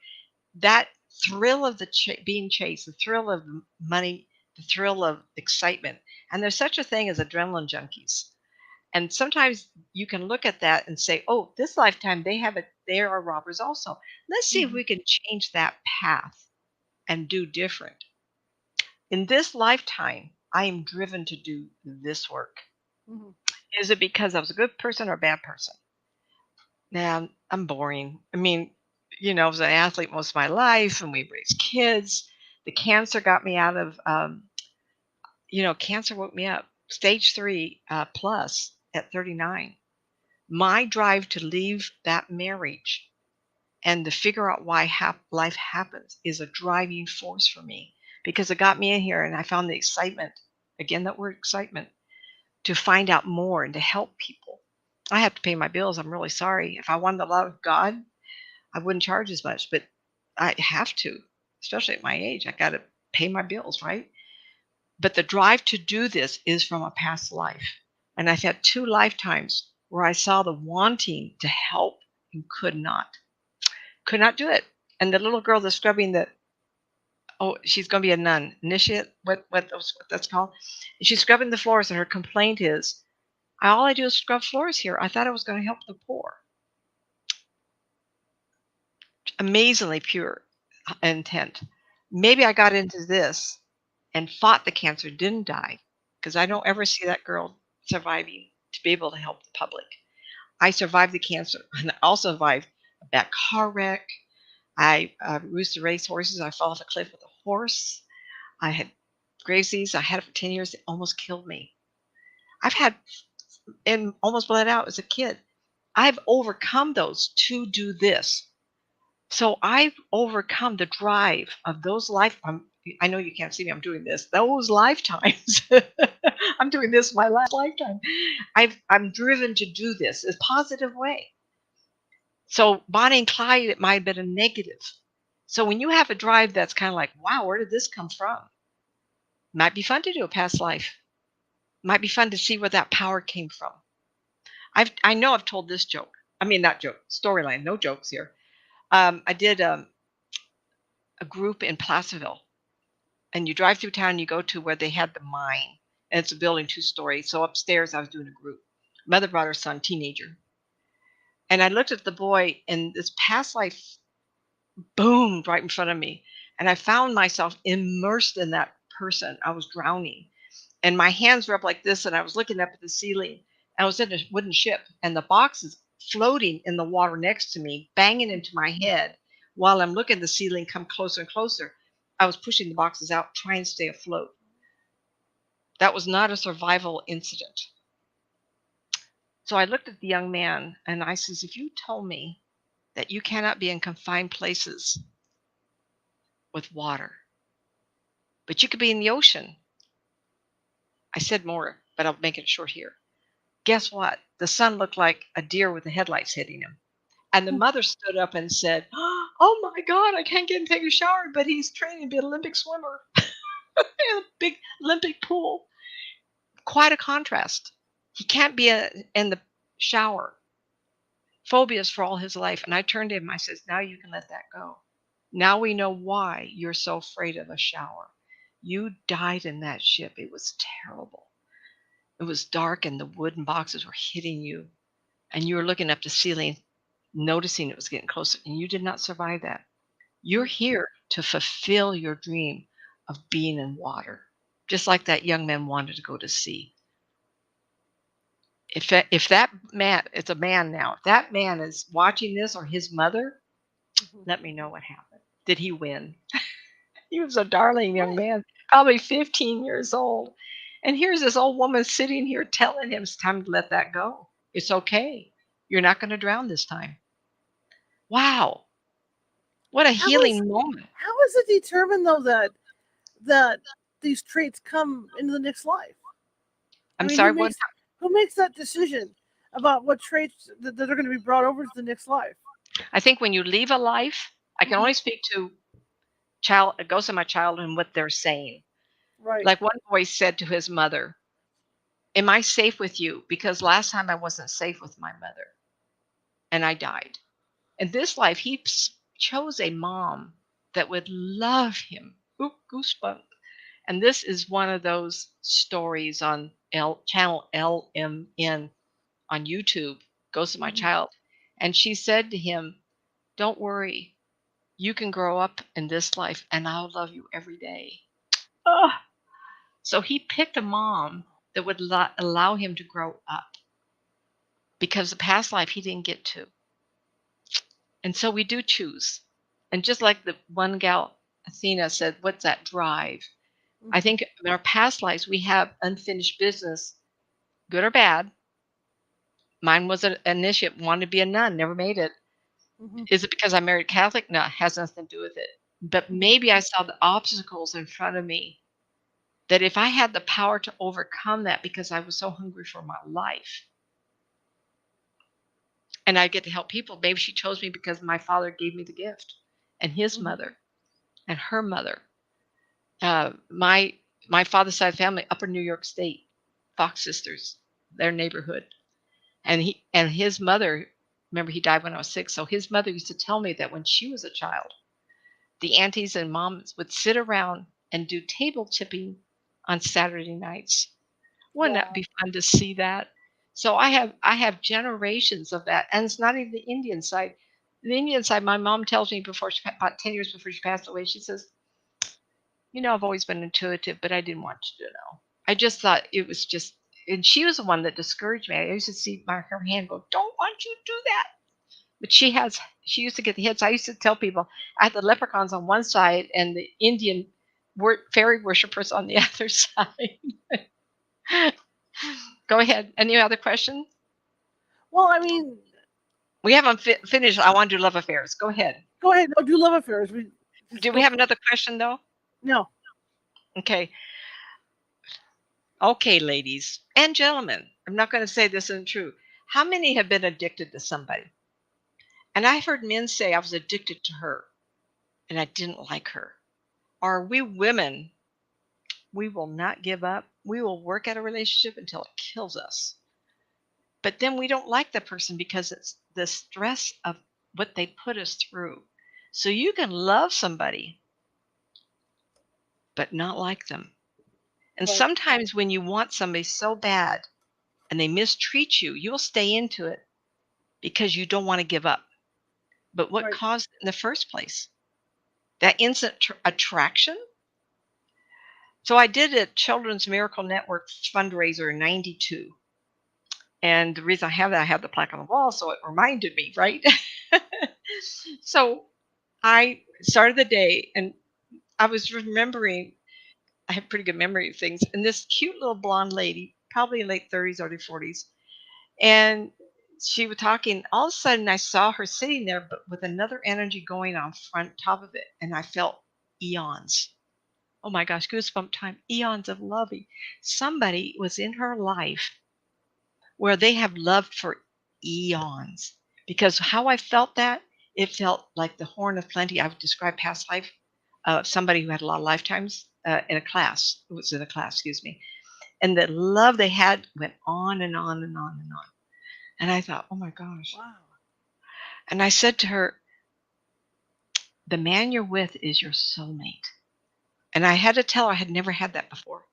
That thrill of the being chased, the thrill of money, the thrill of excitement. And there's such a thing as adrenaline junkies. And sometimes you can look at that and say, oh, this lifetime they have it. They are robbers also. Let's see if we can change that path and do different. In this lifetime, I am driven to do this work. Mhm. Is it because I was a good person or a bad person? Now, I'm boring. I mean, I was an athlete most of my life and we raised kids. The cancer got me out of, cancer woke me up. Stage 3 plus at 39. My drive to leave that marriage and to figure out why life happens is a driving force for me because it got me in here and I found the excitement. Again, that word excitement, to find out more and to help people. I have to pay my bills. I'm really sorry. If I wanted the love of God, I wouldn't charge as much, but I have to, especially at my age. I got to pay my bills, right? But the drive to do this is from a past life. And I've had 2 lifetimes where I saw the wanting to help and could not do it. And the little girl that's scrubbing she's going to be a nun, initiate, what that's called. She's scrubbing the floors, and her complaint is, all I do is scrub floors here. I thought I was going to help the poor. Amazingly pure intent. Maybe I got into this and fought the cancer, didn't die, because I don't ever see that girl surviving to be able to help the public. I survived the cancer, and I also survived a bad car wreck. I used to race horses. I fell off a cliff with a horse. I had Graves' disease. I had it for 10 years. It almost killed me. I've had and almost bled out as a kid. I've overcome those to do this. So I've overcome the drive of those I know you can't see me. I'm doing this. Those lifetimes. I'm doing this my last lifetime. I'm driven to do this in a positive way. So Bonnie and Clyde, it might have been a negative. So when you have a drive that's kind of like, wow, where did this come from? Might be fun to do a past life. Might be fun to see where that power came from. I know I've told this joke. I mean, not joke, storyline, no jokes here. I did a group in Placerville, and you drive through town, you go to where they had the mine, and it's a building 2 stories. So upstairs, I was doing a group. Mother brought her son, teenager, and I looked at the boy, and this past life boomed right in front of me, and I found myself immersed in that person. I was drowning, and my hands were up like this, and I was looking up at the ceiling. I was in a wooden ship, and the box is floating in the water next to me, banging into my head while I'm looking at the ceiling come closer and closer. I was pushing the boxes out, trying to stay afloat. That was not a survival incident. So I looked at the young man, and I says, if you told me that you cannot be in confined places with water, but you could be in the ocean. I said more, but I'll make it short here. Guess what? The son looked like a deer with the headlights hitting him. And the mother stood up and said, oh my God, I can't get him to take a shower, but he's training to be an Olympic swimmer in a big Olympic pool. Quite a contrast. He can't be in the shower. Phobias for all his life. And I turned to him, I said, now you can let that go. Now we know why you're so afraid of a shower. You died in that ship. It was terrible. It was dark and the wooden boxes were hitting you. And you were looking up the ceiling, noticing it was getting closer. And you did not survive that. You're here to fulfill your dream of being in water. Just like that young man wanted to go to sea. If that man, it's a man now, if that man is watching this or his mother, let me know what happened. Did he win? He was a darling young man, probably 15 years old. And here's this old woman sitting here telling him it's time to let that go. It's okay. You're not going to drown this time. Wow. What a healing moment. How is it determined though that these traits come into the next life? I'm sorry, who makes that decision about what traits that are going to be brought over to the next life? I think when you leave a life, I can only speak to ghosts of my childhood and what they're saying. Right. Like one boy said to his mother, am I safe with you? Because last time I wasn't safe with my mother and I died. In this life, he chose a mom that would love him. Ooh, goosebumps. And this is one of those stories on channel LMN on YouTube, Ghost of My Mhm. Child. And she said to him, "Don't worry, you can grow up in this life and I'll love you every day." Oh. So he picked a mom that would allow him to grow up because the past life he didn't get to. And so we do choose. And just like the one gal, Athena, said, "What's that drive?" I Mhm. think in our past lives, we have unfinished business, good or bad. Mine was an initiate, wanted to be a nun, never made it. Mhm. Is it because I married Catholic? No, it has nothing to do with it. But Mhm. maybe I saw the obstacles in front of me that if I had the power to overcome that because I was so hungry for my life and I get to help people, maybe she chose me because my father gave me the gift and his Mhm. mother and her mother. My father's side family, Upper New York State, Fox Sisters, their neighborhood, and his mother. Remember, he died when I was 6. So his mother used to tell me that when she was a child, the aunties and moms would sit around and do table tipping on Saturday nights. Wouldn't that Wow. be fun to see that? So I have generations of that, and it's not even the Indian side. The Indian side, my mom tells me before about 10 years before she passed away, she says, I've always been intuitive, but I didn't want you to know. I just thought it was just, and she was the one that discouraged me. I used to see her hand go, don't want you to do that. But she used to get the hits. I used to tell people I had the leprechauns on one side and the Indian fairy worshippers on the other side. Go ahead. Any other questions? Well, I mean, We haven't finished. I want to do love affairs. Go ahead. go ahead. No, do love affairs. We just Do we go have for it. another question though? No. Okay. Okay, ladies and gentlemen. I'm not going to say this isn't true. How many have been addicted to somebody? And I've heard men say I was addicted to her and I didn't like her. Are we women? We will not give up. We will work at a relationship until it kills us. But then we don't like the person because it's the stress of what they put us through. So you can love somebody, but not like them. And Right. sometimes when you want somebody so bad and they mistreat you, you'll stay into it because you don't want to give up. But what Right. caused it in the first place? That instant attraction? So I did a Children's Miracle Network fundraiser in 92. And the reason I have that, I have the plaque on the wall, so it reminded me, right? So I started the day and I was remembering, I have pretty good memory of things. And this cute little blonde lady, probably late 30s, early 40s, and she was talking. All of a sudden, I saw her sitting there, but with another energy going on front top of it. And I felt eons. Oh my gosh, goosebump time. Eons of loving. Somebody was in her life where they have loved for eons. Because how I felt that, it felt like the horn of plenty. I would describe past life somebody who had a lot of lifetimes in a class. It was in a class, excuse me. And the love they had went on and on and on and on. And I thought, oh my gosh. Wow. And I said to her, the man you're with is your soulmate. And I had to tell her I had never had that before.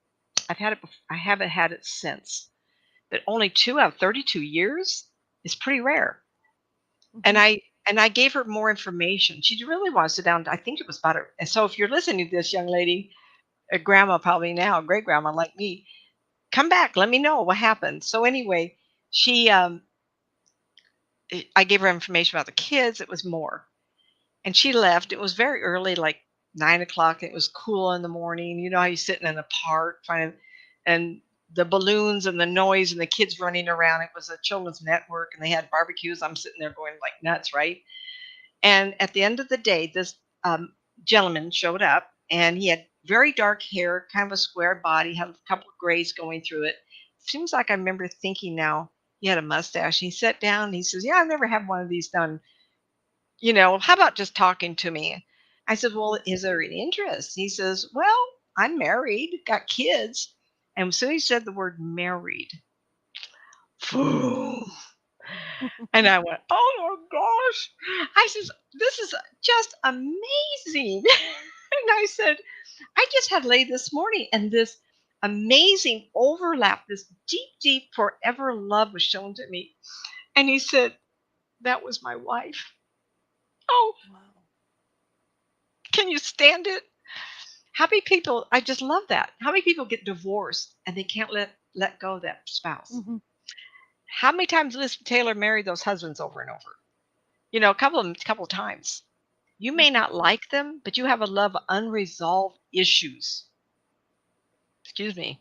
I've had it before. I haven't had it since. But only 2 out of 32 years is pretty rare. And Mhm. I gave her more information. She really wanted to sit down. I think it was about her. And so if you're listening to this young lady, a grandma probably now, great grandma like me, come back. Let me know what happened. So anyway, she I gave her information about the kids. It was more. And she left. It was very early, like 9 o'clock. It was cool in the morning. You know how you're sitting in a park and the balloons and the noise and the kids running around. It was a children's network and they had barbecues. I'm sitting there going like nuts, right? And at the end of the day, this gentleman showed up and he had very dark hair, kind of a square body, had a couple of grays going through it. Seems like I remember thinking now he had a mustache. He sat down and he says, yeah, I've never had one of these done. How about just talking to me? I said, well, is there any interest? He says, well, I'm married, got kids. And so he said the word married. Boom. And I went, oh my gosh. I says, this is just amazing. And I said, I just had laid this morning and this amazing overlap, this deep, deep forever love was shown to me. And he said, that was my wife. Oh, Wow. can you stand it? How many people, I just love that. How many people get divorced and they can't let go of that spouse? Mhm. How many times Liz Taylor married those husbands over and over? You know, a couple of times. You may Mhm. not like them, but you have a love of unresolved issues. Excuse me.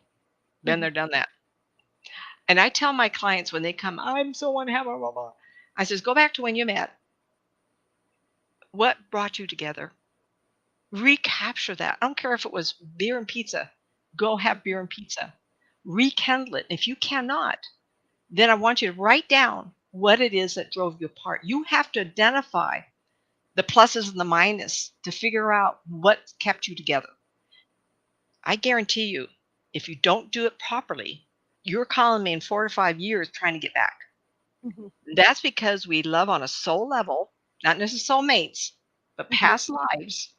Been Mhm. there, done that. And I tell my clients when they come, I'm so unhappy, blah, blah, blah. I says, go back to when you met. What brought you together? Recapture that. I don't care if it was beer and pizza. Go have beer and pizza. Rekindle it. If you cannot, then I want you to write down what it is that drove you apart. You have to identify the pluses and the minuses to figure out what kept you together. I guarantee you, if you don't do it properly, you're calling me in 4 to 5 years trying to get back. Mhm. That's because we love on a soul level, not necessarily soulmates, but Mhm. past lives,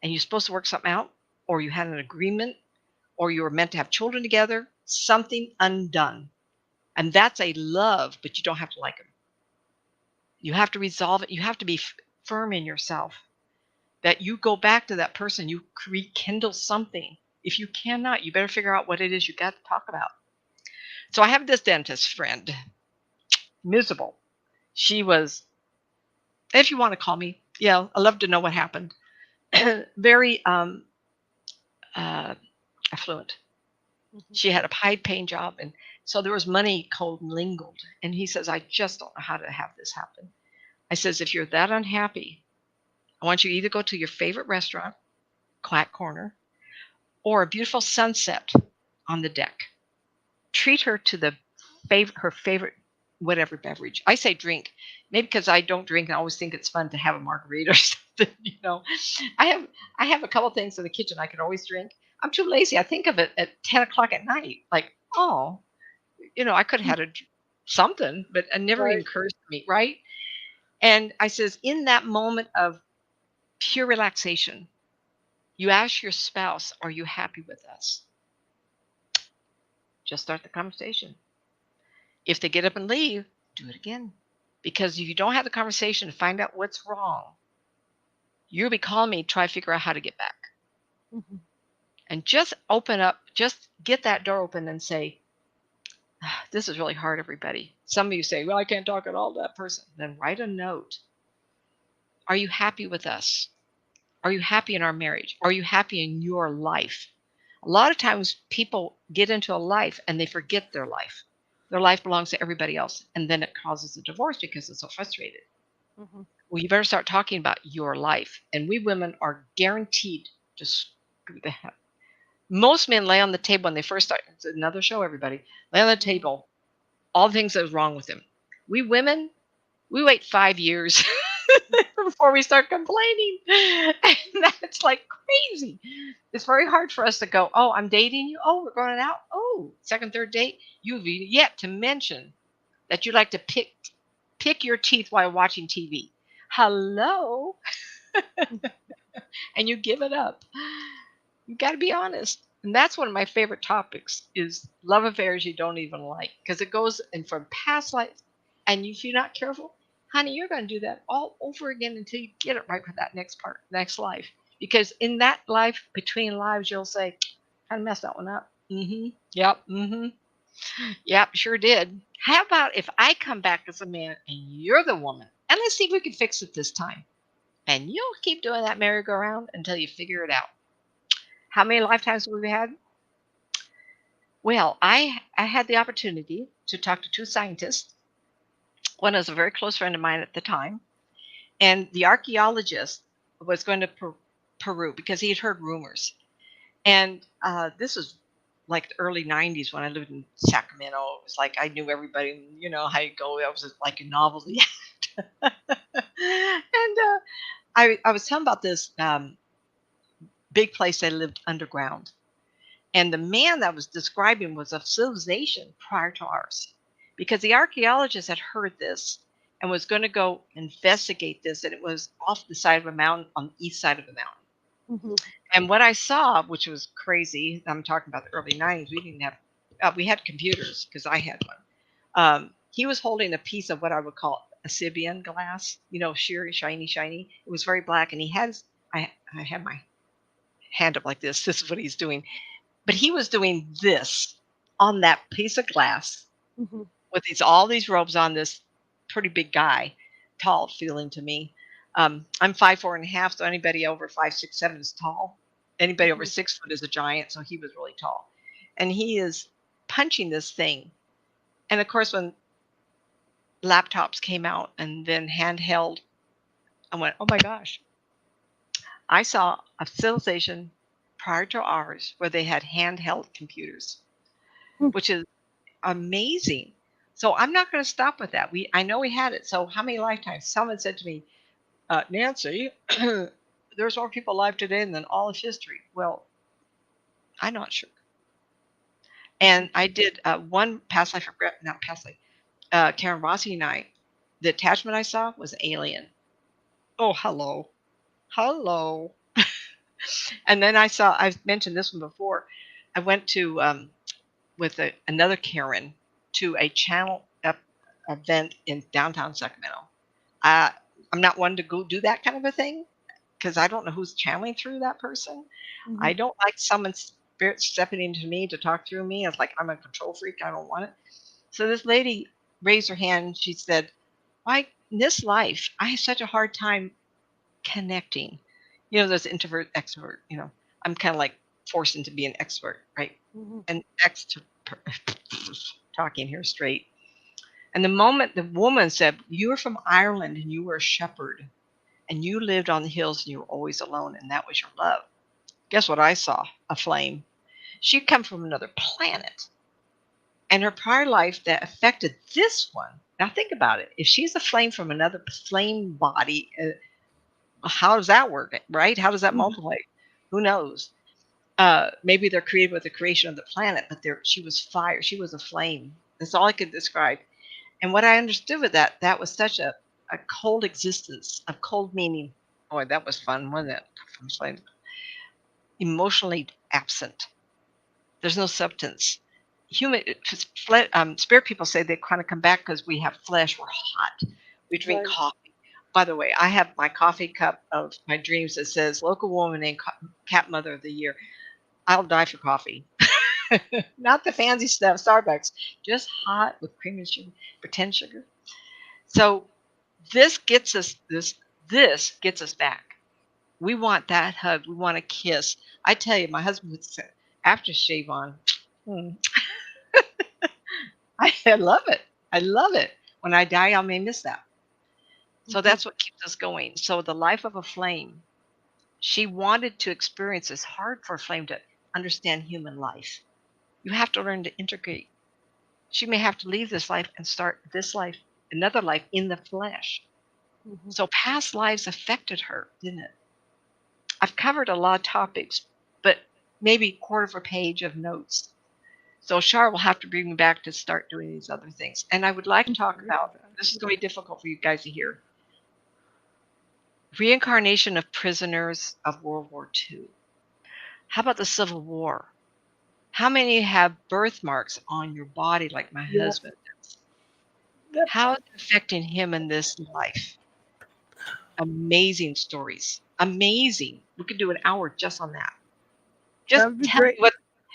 and you're supposed to work something out, or you had an agreement, or you were meant to have children together, something undone. And that's a love, but you don't have to like them. You have to resolve it. You have to be firm in yourself that you go back to that person, you rekindle something. If you cannot, you better figure out what it is you got to talk about. So I have this dentist friend, miserable. She was, if you want to call me, yeah, I love to know what happened. Very uh, affluent. Mhm. She had a high-paying job, and so there was money commingled. And he says, I just don't know how to have this happen. I says, if you're that unhappy, I want you to either go to your favorite restaurant, Clack Corner, or a beautiful sunset on the deck. Treat her to her favorite whatever beverage. I say drink, maybe because I don't drink. And I always think it's fun to have a margarita or something. You know, I have I have a couple things in the kitchen I can always drink. I'm too lazy. I think of it at 10 o'clock at night, like, oh, I could have had something, but it never even Right. occurs to me, right? And I says, in that moment of pure relaxation, you ask your spouse, "Are you happy with us?" Just start the conversation. If they get up and leave, do it again. Because if you don't have the conversation to find out what's wrong, you'll be calling me to try to figure out how to get back. Mhm. And just open up, just get that door open and say, this is really hard, everybody. Some of you say, well, I can't talk at all to that person. Then write a note. Are you happy with us? Are you happy in our marriage? Are you happy in your life? A lot of times people get into a life and they forget their life. Their life belongs to everybody else. And then it causes a divorce because it's so frustrated. Mhm. Well, you better start talking about your life. And we women are guaranteed to screw the heck. Most men lay on the table when they first start. It's another show, everybody. Lay on the Mhm. table, all the things that was wrong with them. We women, we wait 5 years before we start complaining. And that's like crazy. It's very hard for us to go, oh, I'm dating you. Oh, we're going out. Oh, second, third date. You've yet to mention that you like to pick your teeth while watching TV. Hello? And you give it up. You got to be honest. And that's one of my favorite topics is love affairs you don't even like because it goes in from past life. And if you're not careful, honey, you're going to do that all over again until you get it right for that next life. Because in that life, between lives, you'll say, kind of messed that one up. Mm-hmm. Yep. Mm-hmm. Yep. Sure did. How about if I come back as a man and you're the woman? And let's see if we can fix it this time. And you'll keep doing that merry-go-round until you figure it out. How many lifetimes have we had? Well, I had the opportunity to talk to two scientists. One was a very close friend of mine at the time, and the archaeologist was going to Peru because he had heard rumors. And this was like the early 90s when I lived in Sacramento. It was like I knew everybody, you know how you go. I was like a novelty. And I was telling about this big place they lived underground. And the man that was describing was a civilization prior to ours because the archaeologist had heard this and was going to go investigate this, and it was off the side of a mountain on the east side of the mountain. Mhm. And what I saw, which was crazy, I'm talking about the early 90s, we didn't have, we had computers because I had one. He was holding a piece of what I would call a Sibian glass, sheer, shiny, shiny. It was very black, and I had my hand up like this. This is what he's doing. But he was doing this on that piece of glass Mhm. with all these robes on, this pretty big guy, tall feeling to me. I'm 5'4.5", so anybody over 5'6'7" is tall. Anybody over Mhm. 6 foot is a giant, so he was really tall. And he is punching this thing. And of course, when laptops came out and then handheld, I went, oh my gosh. I saw a civilization prior to ours where they had handheld computers, Hmm. which is amazing. So I'm not going to stop with that. I know we had it. So how many lifetimes? Someone said to me, Nancy, there's more people alive today than all of history. Well, I'm not sure. And I did one past life regret, not past life. Karen Rossi and I, the attachment I saw was alien. Oh, hello. Hello. And then I've mentioned this one before. I went to, with another Karen, to a channel event in downtown Sacramento. I'm not one to go do that kind of a thing because I don't know who's channeling through that person. I Mhm. don't like someone's spirit stepping into me to talk through me. It's like I'm a control freak. I don't want it. So this lady raised her hand and she said, why in this life, I have such a hard time connecting. There's introvert, extrovert, I'm kind of like forced into being an extrovert, right? Mhm. An extrovert, talking here straight. And the moment the woman said, you were from Ireland and you were a shepherd and you lived on the hills and you were always alone and that was your love. Guess what I saw? A flame. She'd come from another planet. And her prior life that affected this one. Now think about it. If she's a flame from another flame body, how does that work, right? How does that Mhm. multiply? Who knows? Maybe they're created with the creation of the planet, but she was fire. She was a flame. That's all I could describe. And what I understood with that was such a cold existence, a cold meaning. Boy, that was fun, wasn't it? From flame. Emotionally absent. There's no substance. Spirit people say they kind of come back because we have flesh. We're hot. We drink Right. coffee. By the way, I have my coffee cup of my dreams that says "Local Woman and Cat Mother of the Year." I'll die for coffee. Not the fancy stuff, Starbucks. Just hot with cream and sugar, pretend sugar. So this gets us this gets us back. We want that hug. We want a kiss. I tell you, my husband would say after shave on. "Hmm, I love it. I love it. When I die, I may miss that." So Mhm. that's what keeps us going. So the life of a flame, she wanted to experience. It's hard for a flame to understand human life. You have to learn to integrate. She may have to leave this life and start this life, another life in the flesh. Mhm. So past lives affected her, didn't it? I've covered a lot of topics, but maybe a quarter of a page of notes. So Shar will have to bring me back to start doing these other things. And I would like to talk Very about, bad. this is going to be difficult for you guys to hear, reincarnation of prisoners of World War II. How about the Civil War? How many have birthmarks on your body like my Yes. husband does? Yep. How is it affecting him in this life? Amazing stories. Amazing. We could do an hour just on that. That Just would be tell me great. what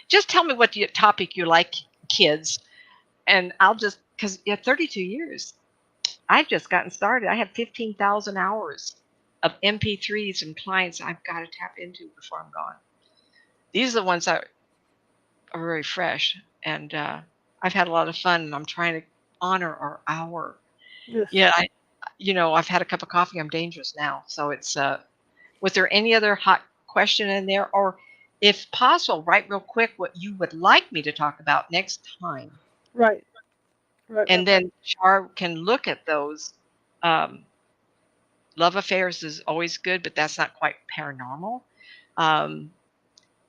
just tell me what topic you like, kids, and I'll just because 32 years. I've just gotten started. I have 15,000 hours of MP3s and clients I've got to tap into before I'm gone. These are the ones that are very fresh, and I've had a lot of fun. And I'm trying to honor our hour. Yes. Yeah, I've had a cup of coffee. I'm dangerous now, so it's. Was there any other hot question in there, or if possible, write real quick what you would like me to talk about next time, Right. Right. Right. and Right. then Char can look at those. Um, Love affairs is always good, but that's not quite paranormal. Um,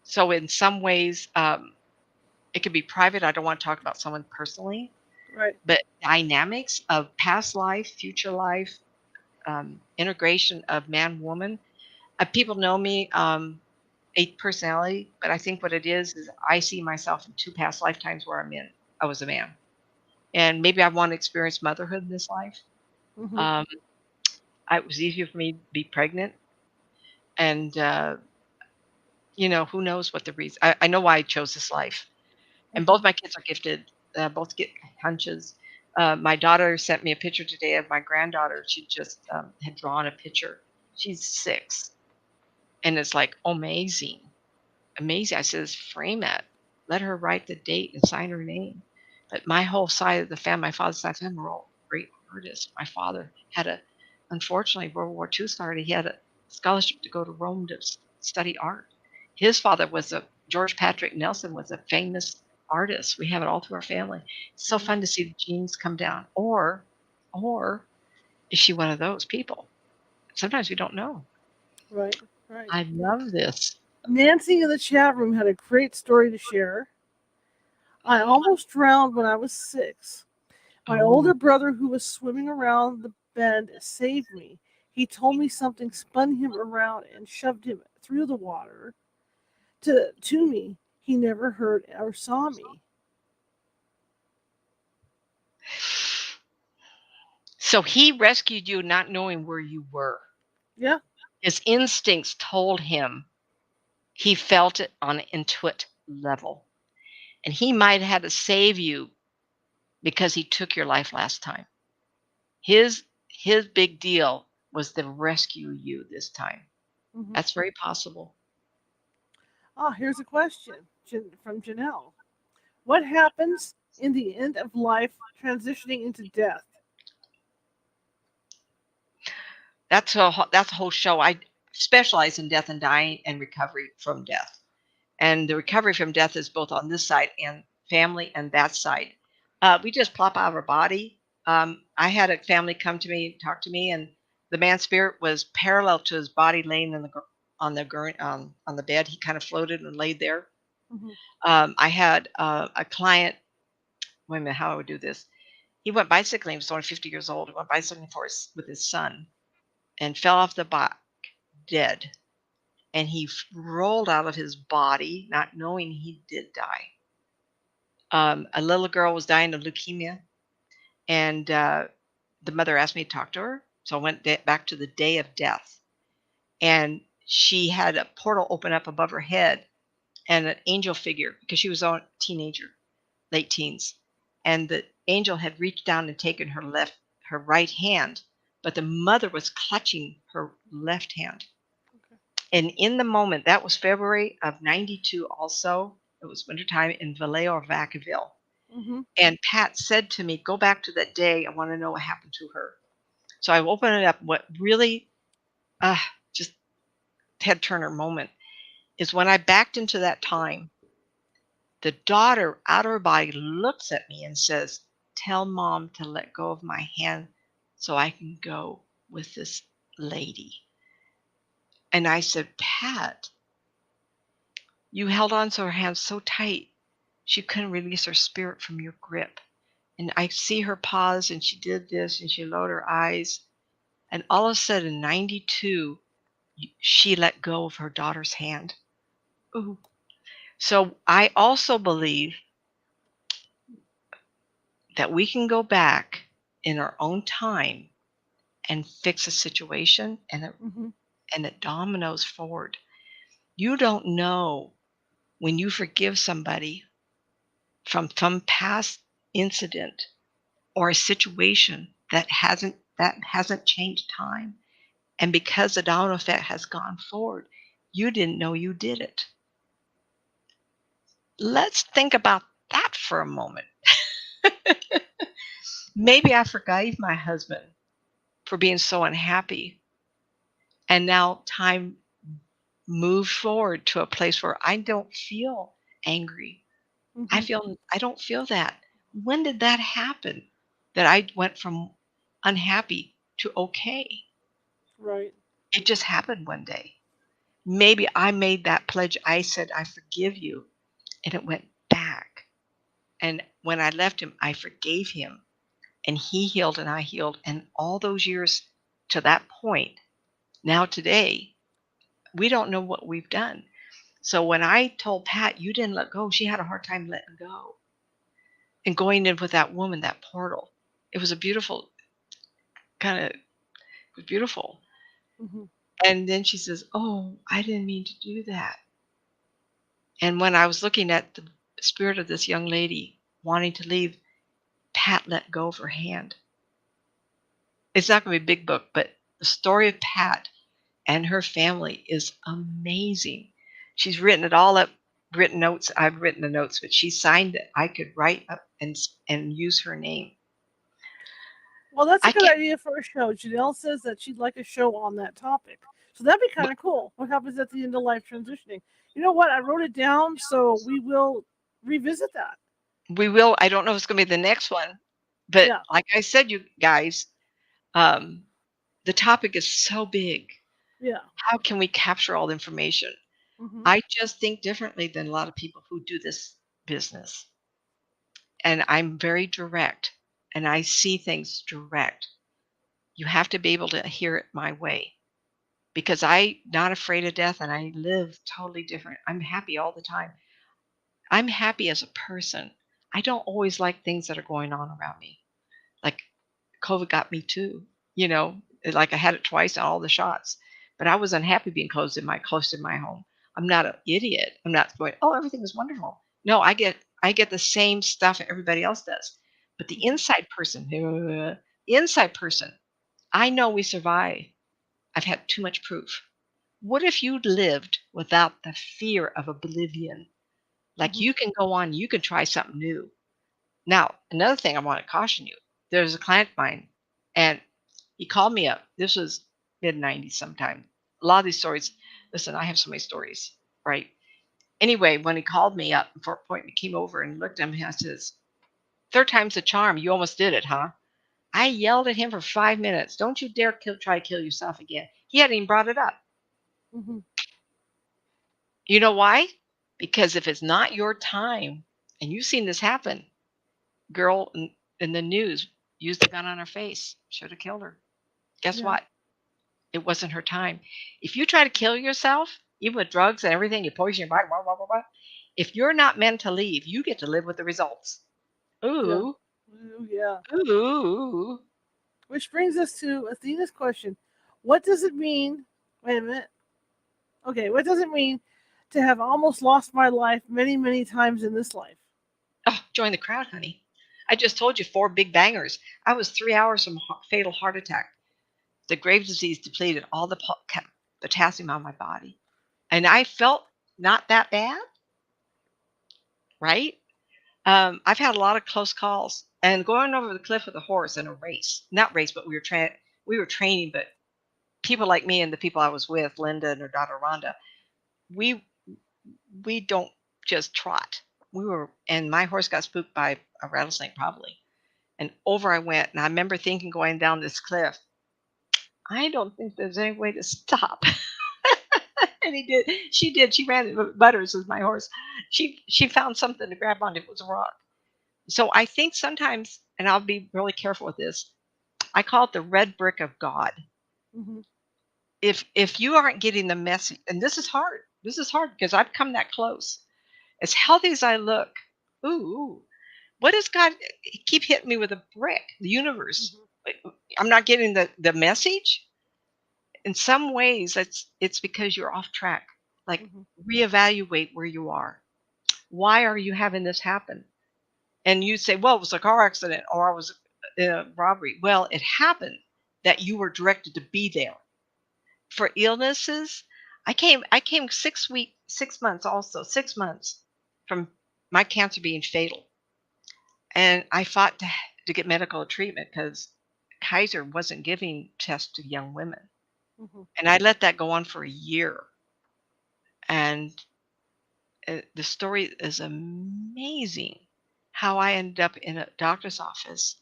so in some ways, it could be private. I don't want to talk about someone personally. Right. But dynamics of past life, future life, integration of man, woman. People know me, eight personality, but I think what it is I see myself in two past lifetimes where I was a man. And maybe I want to experience motherhood in this life. Mm-hmm. Um, it was easier for me to be pregnant. And, who knows what the reason. I know why I chose this life. And Mm-hmm. both my kids are gifted, both get hunches. My daughter sent me a picture today of my granddaughter. She just had drawn a picture. She's 6. And it's like amazing. Amazing. I says, frame it. Let her write the date and sign her name. But my whole side of the family, my father's side of the family, were all great artists. My father unfortunately, World War II started. He had a scholarship to go to Rome to study art. His father George Patrick Nelson was a famous artist. We have it all through our family. It's so fun to see the genes come down. Or is she one of those people? Sometimes we don't know. Right. Right. I love this. Nancy in the chat room had a great story to share. I almost drowned when I was 6. My Oh. older brother, who was swimming around the bend, saved me. He told me something spun him around and shoved him through the water to me. He never heard or saw me. So he rescued you not knowing where you were. Yeah. His instincts told him he felt it on an intuit level. And he might have had to save you because he took your life last time. His big deal was to rescue you this time. Mm-hmm. That's very possible. Here's a question from Janelle. What happens in the end of life transitioning into death? That's a whole show. I specialize in death and dying and recovery from death. And the recovery from death is both on this side and family and that side. We just plop out of our body. I had a family come to me, talk to me, and the man's spirit was parallel to his body, laying on the bed. He kind of floated and laid there. Mm-hmm. I had a client. Wait a minute, how I would do this? He went bicycling. He was only 50 years old. He went bicycling with his son and fell off the bike dead. And he rolled out of his body, not knowing he did die. A little girl was dying of leukemia, and the mother asked me to talk to her. So I went back to the day of death, and she had a portal open up above her head, and an angel figure, because she was a teenager, late teens, and the angel had reached down and taken her right hand, but the mother was clutching her left hand. Okay. And in the moment, that was February of 92 also. It was wintertime in Vallejo or Vacaville. Mm-hmm. And Pat said to me, go back to that day. I want to know what happened to her. So I opened it up. What really just head turner moment is when I backed into that time, the daughter out of her body looks at me and says, tell mom to let go of my hand so I can go with this lady. And I said, Pat, you held on to her hand so tight, she couldn't release her spirit from your grip. And I see her pause, and she did this, and she lowered her eyes. And all of a sudden, 92, she let go of her daughter's hand. Ooh. So I also believe that we can go back in our own time and fix a situation, Mm-hmm. and it dominoes forward. You don't know when you forgive somebody from some past incident or a situation that hasn't changed time, and because the domino effect has gone forward, you didn't know you did it. Let's think about that for a moment. Maybe I forgave my husband for being so unhappy, and now time moved forward to a place where I don't feel angry. Mm-hmm. I don't feel that. When did that happen? That I went from unhappy to okay. Right. It just happened one day. Maybe I made that pledge. I said, I forgive you. And it went back. And when I left him, I forgave him, and he healed and I healed. And all those years to that point, now today, we don't know what we've done. So when I told Pat, you didn't let go, she had a hard time letting go. And going in with that woman, that portal, it was a beautiful kind of, it was beautiful. Mm-hmm. And then she says, oh, I didn't mean to do that. And when I was looking at the spirit of this young lady wanting to leave, Pat let go of her hand. It's not going to be a big book, but the story of Pat and her family is amazing. She's written it all up, written notes. I've written the notes, but she signed it. I could write up and use her name. Well, that's a I good can't. idea for a show. Janelle says that she'd like a show on that topic. So that'd be kind of cool. What happens at the end of life transitioning? You know what? I wrote it down, so we will revisit that. We will. I don't know if it's going to be the next one, but Yeah. like I said, you guys, um, the topic is so big. Yeah. How can we capture all the information? Mm-hmm. I just think differently than a lot of people who do this business. And I'm very direct and I see things direct. You have to be able to hear it my way because I'm not afraid of death and I live totally different. I'm happy all the time. I'm happy as a person. I don't always like things that are going on around me. Like COVID got me too, like I had it twice on all the shots. But I was unhappy being close in my home. I'm not an idiot. I'm not going, oh, everything is wonderful. No, I get the same stuff everybody else does. But the inside person, I know we survive. I've had too much proof. What if you lived without the fear of oblivion? Like Mm-hmm. you can go on, you can try something new. Now, another thing I want to caution you. There's a client of mine, and he called me up. This was mid-90s sometime. A lot of these stories, listen, I have so many stories, right? Anyway, when he called me up for an appointment, came over and looked at me, I says, third time's the charm. You almost did it, huh? I yelled at him for 5 minutes. Don't you dare try to kill yourself again. He hadn't even brought it up. Mm-hmm. You know why? Because if it's not your time, and you've seen this happen, girl in the news used a gun on her face, should have killed her. Guess Yeah. what? It wasn't her time. If you try to kill yourself, even with drugs and everything, you poison your body, blah, blah, blah, blah. If you're not meant to leave, you get to live with the results. Yeah. Ooh, Ooh, yeah. ooh. Which brings us to Athena's question. What does it mean? Wait a minute. Okay, what does it mean to have almost lost my life many, many times in this life? Oh, join the crowd, honey. I just told you 4 big bangers. I was 3 hours from fatal heart attack. The grave disease depleted all the potassium on my body. And I felt not that bad, right? I've had a lot of close calls and going over the cliff with a horse in a race, not race, but we were training, but people like me and the people I was with, Linda and her daughter Rhonda, we, we don't just trot. And my horse got spooked by a rattlesnake probably. And over I went. And I remember thinking going down this cliff, I don't think there's any way to stop. And he did. She did. She ran it. Butters was my horse. She found something to grab on. It was a rock. So I think sometimes, and I'll be really careful with this, I call it the red brick of God. Mm-hmm. If you aren't getting the message, and this is hard. This is hard because I've come that close. As healthy as I look, ooh, what does God keep hitting me with a brick? The universe. I'm not getting the message. In some ways, it's because you're off track. Like Mm-hmm. reevaluate where you are. Why are you having this happen? And you say, well, it was a car accident or I was in a robbery. Well, it happened that you were directed to be there. For illnesses, I came 6 months also, 6 months from my cancer being fatal. And I fought to get medical treatment because Kaiser wasn't giving tests to young women. Mm-hmm. And I let that go on for a year. And the story is amazing how I ended up in a doctor's office.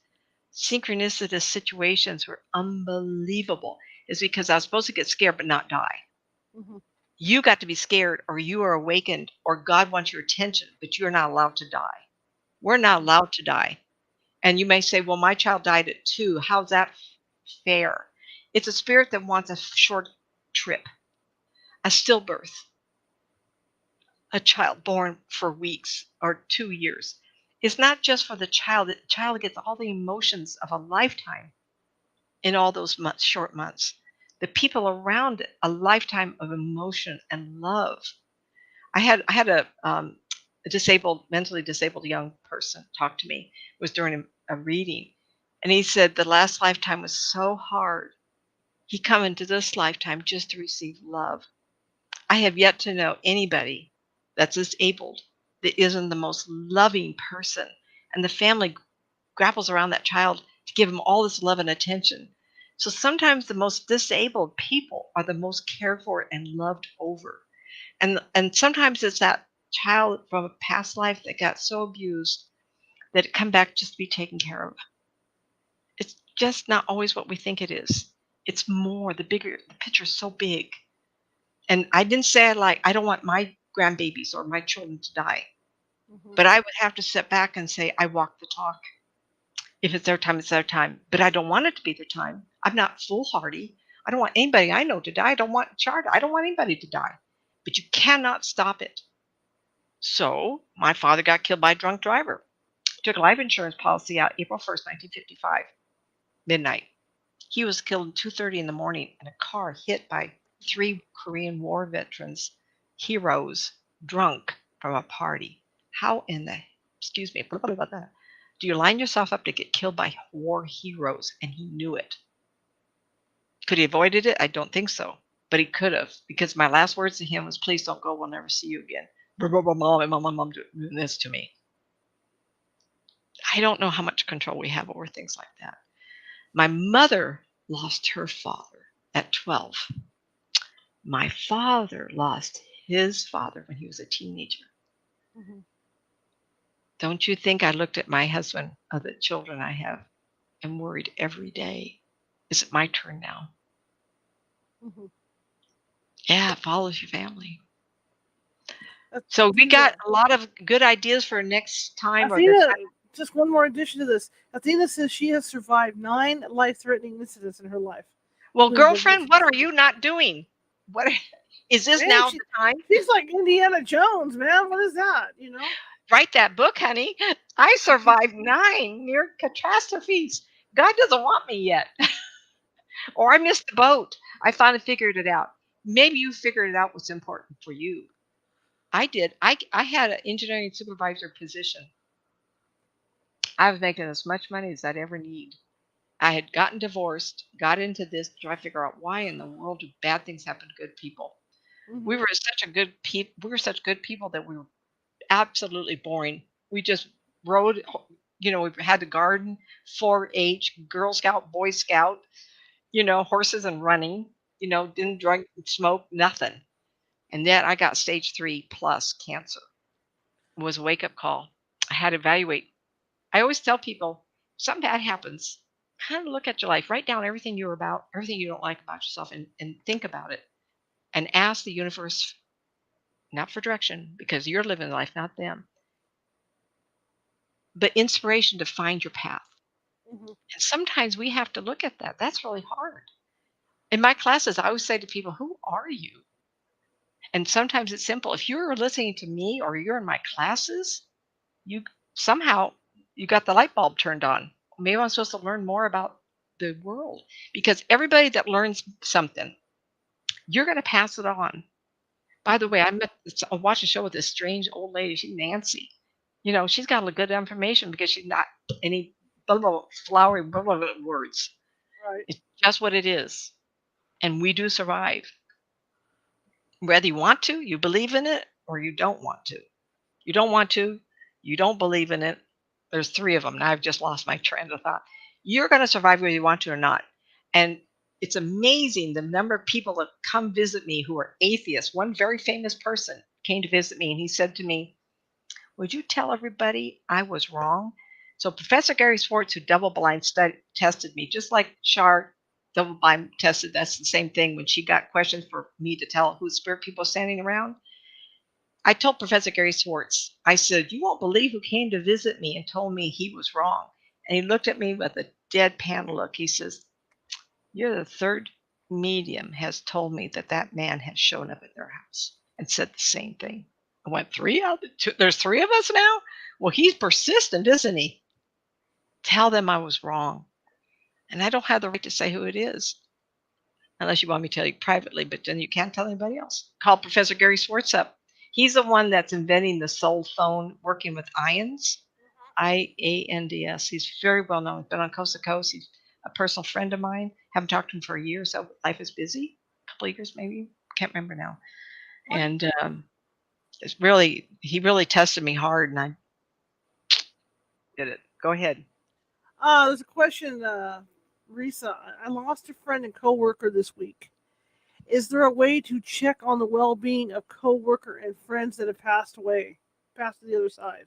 Synchronicitous situations were unbelievable. Is because I was supposed to get scared but not die. Mm-hmm. You got to be scared or you are awakened or God wants your attention, but you're not allowed to die. We're not allowed to die. And you may say, well, my child died at 2. How's that fair? It's a spirit that wants a short trip, a stillbirth, a child born for weeks or 2 years. It's not just for the child. The child gets all the emotions of a lifetime in all those months, short months. The people around it, a lifetime of emotion and love. I had a disabled, mentally disabled young person talk to me. It was during a reading, and he said the last lifetime was so hard. He come into this lifetime just to receive love. I have yet to know anybody that's disabled that isn't the most loving person, and the family grapples around that child to give him all this love and attention. So sometimes the most disabled people are the most cared for and loved over. And sometimes it's that child from a past life that got so abused that it come back just to be taken care of. It's just not always what we think it is. It's more, the picture's so big. And I didn't say I don't want my grandbabies or my children to die. Mhm. But I would have to step back and say, I walk the talk. If it's their time, it's their time. But I don't want it to be their time. I'm not foolhardy. I don't want anybody I know to die. I don't want Charter. I don't want anybody to die. But you cannot stop it. So my father got killed by a drunk driver. Took a life insurance policy out April 1st, 1955, midnight. He was killed at 2:30 in the morning in a car hit by 3 Korean War veterans, heroes, drunk from a party. How in the, excuse me, blah, blah, blah, blah, do you line yourself up to get killed by war heroes? And he knew it. Could he have avoided it? I don't think so. But he could have, because my last words to him was, please don't go. We'll never see you again. Mom doing this to me. I don't know how much control we have over things like that. My mother lost her father at 12. My father lost his father when he was a teenager. Mhm. Don't you think I looked at my husband, of the children I have, and worried every day, is it my turn now? Mhm. Yeah, it follows your family. That's So we got Athena. a lot of good ideas for next time or the Athena, time. just one more addition to this. Athena says she has survived 9 life-threatening incidents in her life. Well, including girlfriend, what divorces. are you not doing? What is this Man, now the time? she's like Indiana Jones, man. What is that? You know? Write that book, honey. I survived 9 near catastrophes. God doesn't want me yet. Or I missed the boat. I finally figured it out. Maybe you figured it out what's important for you. I did. I had an engineering supervisor position. I was making as much money as I'd ever need. I had gotten divorced, got into this to try to figure out why in the world do bad things happen to good people. We Mhm. were we were such good people that we were absolutely boring. We just rode, we had to garden, 4-H, Girl Scout, Boy Scout, horses and running, didn't drink, smoke, nothing. And then I got stage 3 plus cancer. It was a wake up call. I had to evaluate. I always tell people, if something bad happens, kind of look at your life, write down everything you're about, everything you don't like about yourself, and think about it and ask the universe, not for direction, because you're living life, not them, but inspiration to find your path. Mhm. And sometimes we have to look at that. That's really hard. In my classes, I always say to people, who are you? And sometimes it's simple. If you're listening to me or you're in my classes, you somehow you got the light bulb turned on. Maybe I'm supposed to learn more about the world, because everybody that learns something, you're going to pass it on. By the way, I watched a show with this strange old lady. She's Nancy. She's got a good information because she's not any blah, blah, flowery blah, blah, blah words. Right. It's just what it is. And we do survive. Whether you want to, you believe in it, or you don't want to. You don't want to, you don't believe in it. There's 3 of them. Now I've just lost my train of thought. You're going to survive whether you want to or not. And it's amazing the number of people that come visit me who are atheists. One very famous person came to visit me and he said to me, would you tell everybody I was wrong? So Professor Gary Schwartz, who double-blind tested me, just like Char double-blind tested, that's the same thing when she got questions for me to tell who spirit people standing around. I told Professor Gary Swartz, I said, you won't believe who came to visit me and told me he was wrong. And he looked at me with a deadpan look. He says, you're the third medium has told me that that man has shown up at their house and said the same thing. I went, three out of the two. There's three of us now? Well, he's persistent, isn't he? Tell them I was wrong. And I don't have the right to say who it is. Unless you want me to tell you privately, but then you can't tell anybody else. Call Professor Gary Swartz up. He's the one that's inventing the soul phone, working with ions, IANDS. He's very well known. He's been on Coast to Coast. He's a personal friend of mine. Haven't talked to him for a year, so life is busy. A couple of years, maybe. Can't remember now. And he really tested me hard, and I did it. Go ahead. There's a question, Risa. I lost a friend and coworker this week. Is there a way to check on the well-being of coworker and friends that have passed away, passed to the other side?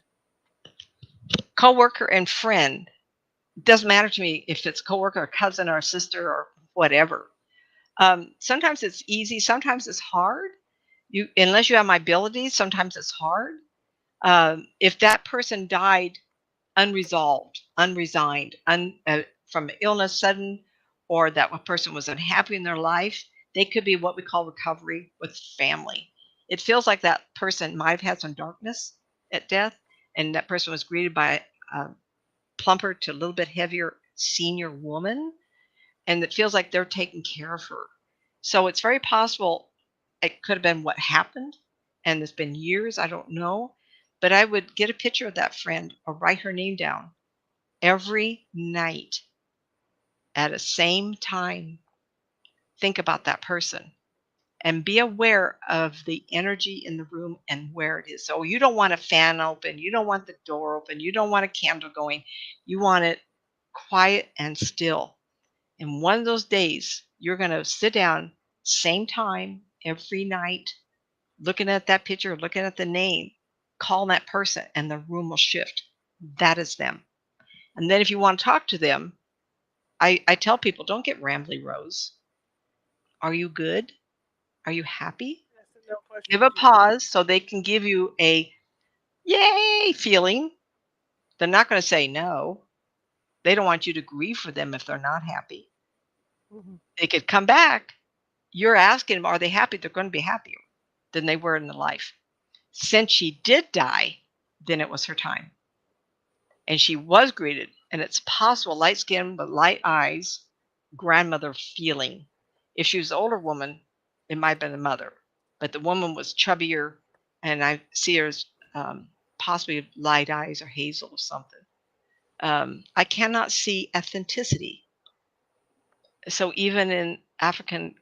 Coworker and friend. Doesn't matter to me if it's a coworker, a cousin, or a sister, or whatever. Sometimes it's easy. Sometimes it's hard. Unless you have my abilities, sometimes it's hard. If that person died unresolved, unresigned, from illness sudden, or that one person was unhappy in their life, they could be what we call recovery with family. It feels like that person might have had some darkness at death, and that person was greeted by a plumper to a little bit heavier senior woman, and it feels like they're taking care of her. So it's very possible it could have been what happened, and it's been years, I don't know. But I would get a picture of that friend or write her name down every night at the same time. Think about that person and be aware of the energy in the room and where it is. So you don't want a fan open. You don't want the door open. You don't want a candle going. You want it quiet and still. And one of those days, you're going to sit down, same time, every night, looking at that picture, looking at the name, call that person, and the room will shift. That is them. And then if you want to talk to them, I tell people, don't get rambly, Rose. Are you good? Are you happy? Yes, no question. Give a pause so they can give you a yay feeling. They're not going to say no. They don't want you to grieve for them if they're not happy. Mm-hmm. They could come back. You're asking them, are they happy? They're going to be happier than they were in the life. Since she did die, then it was her time. And she was greeted, and it's possible, light skin but light eyes, grandmother feeling. If she was an older woman, it might have been the mother, but the woman was chubbier, and I see her as possibly light eyes or hazel or something. I cannot see authenticity. So even in African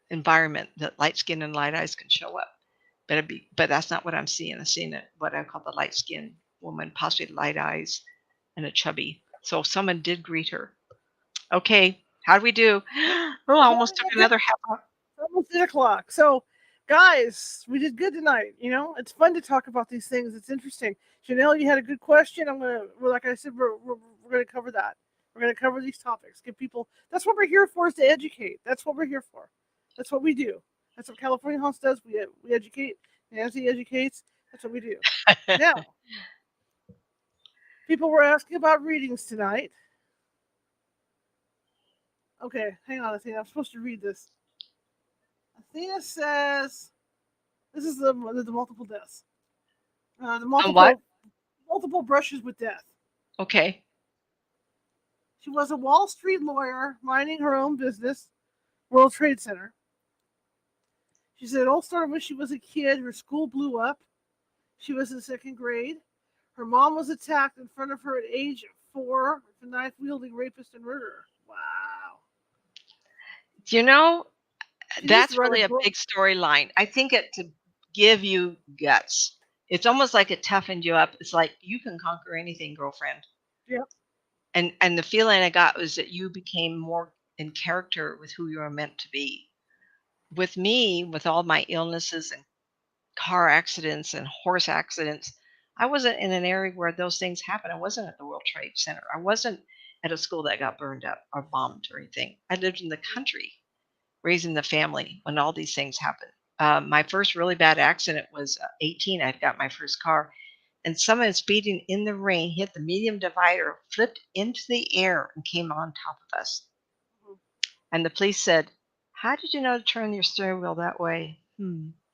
environment, that light skin and light eyes can show up. But that's not what I'm seeing. I'm seeing what I call the light skin woman, possibly light eyes and a chubby. So someone did greet her. Okay, how do we do? Oh, I almost took another half hour. Almost 8 o'clock. So, guys, we did good tonight. You know, it's fun to talk about these things. It's interesting. Chanel, you had a good question. Like I said, we're gonna cover that. We're gonna cover these topics. Give people. That's what we're here for, is to educate. That's what we're here for. That's what we do. That's what California House does. We educate. Nancy educates. That's what we do. Now, people were asking about readings tonight. Okay, hang on. I'm supposed to read this. Athena says, "This is the multiple deaths. The multiple brushes with death." Okay. She was a Wall Street lawyer minding her own business, World Trade Center. She said it all started when she was a kid. Her school blew up. She was in second grade. Her mom was attacked in front of her at age 4 with a knife-wielding rapist and murderer. Wow. You know, She that's needs to write really a book. big storyline. I think it to give you guts. It's almost like it toughened you up. It's like you can conquer anything, girlfriend. Yep. And the feeling I got was that you became more in character with who you were meant to be. With me, with all my illnesses and car accidents and horse accidents, I wasn't in an area where those things happen. I wasn't at the World Trade Center. I wasn't at a school that got burned up or bombed or anything. I lived in the country, raising the family when all these things happened. My first really bad accident was 18. I got my first car, and someone speeding in the rain hit the medium divider, flipped into the air, and came on top of us. And the police said, "How did you know to turn your steering wheel that way?"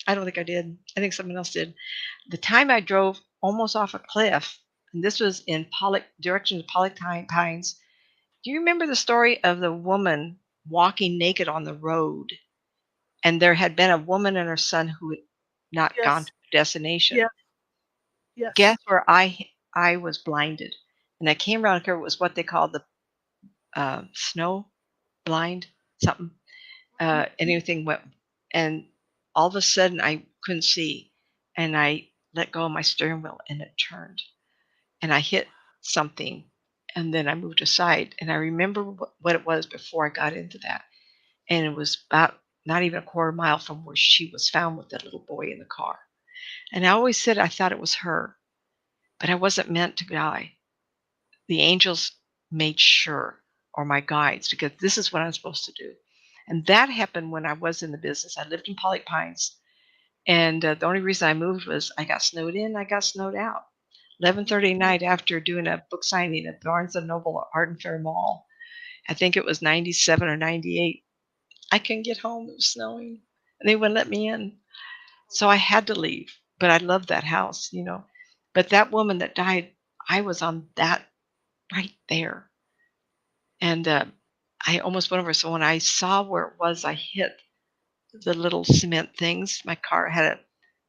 I don't think I did. I think someone else did. The time I drove almost off a cliff, and this was in Pollock, direction of Pollock Pines. Do you remember the story of the woman walking naked on the road? And there had been a woman and her son who had not gone Yes. to their destination. Yeah. Yes. Guess where I was blinded, and I came around here. It was what they called the snow blind something. Anything went, and all of a sudden I couldn't see, and I let go of my steering wheel, and it turned, and I hit something, and then I moved aside, and I remember what it was before I got into that, and it was about not even a quarter mile from where she was found with that little boy in the car. And I always said I thought it was her, but I wasn't meant to die. The angels made sure, or my guides, because this is what I'm supposed to do. And that happened when I was in the business. I lived in Pollock Pines, and the only reason I moved was I got snowed in, I got snowed out. 11:30 at night after doing a book signing at Barnes and Noble Art and Fair Mall. I think it was 97 or 98. I couldn't get home. It was snowing, and they wouldn't let me in. So I had to leave. But I loved that house, you know. But that woman that died, I was on that right there. And I almost went over. So when I saw where it was, I hit the little cement things. My car had a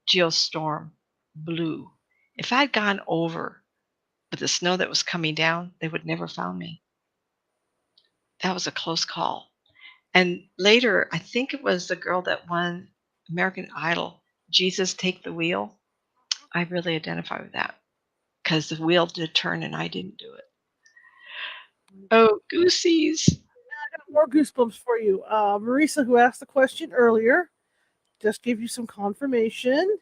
geostorm blue. If I'd gone over with the snow that was coming down, they would never found me. That was a close call. And later, I think it was the girl that won American Idol, Jesus Take the Wheel. I really identify with that because the wheel did turn and I didn't do it. Oh, goosies. I got more goosebumps for you. Marisa, who asked the question earlier, just gave you some confirmation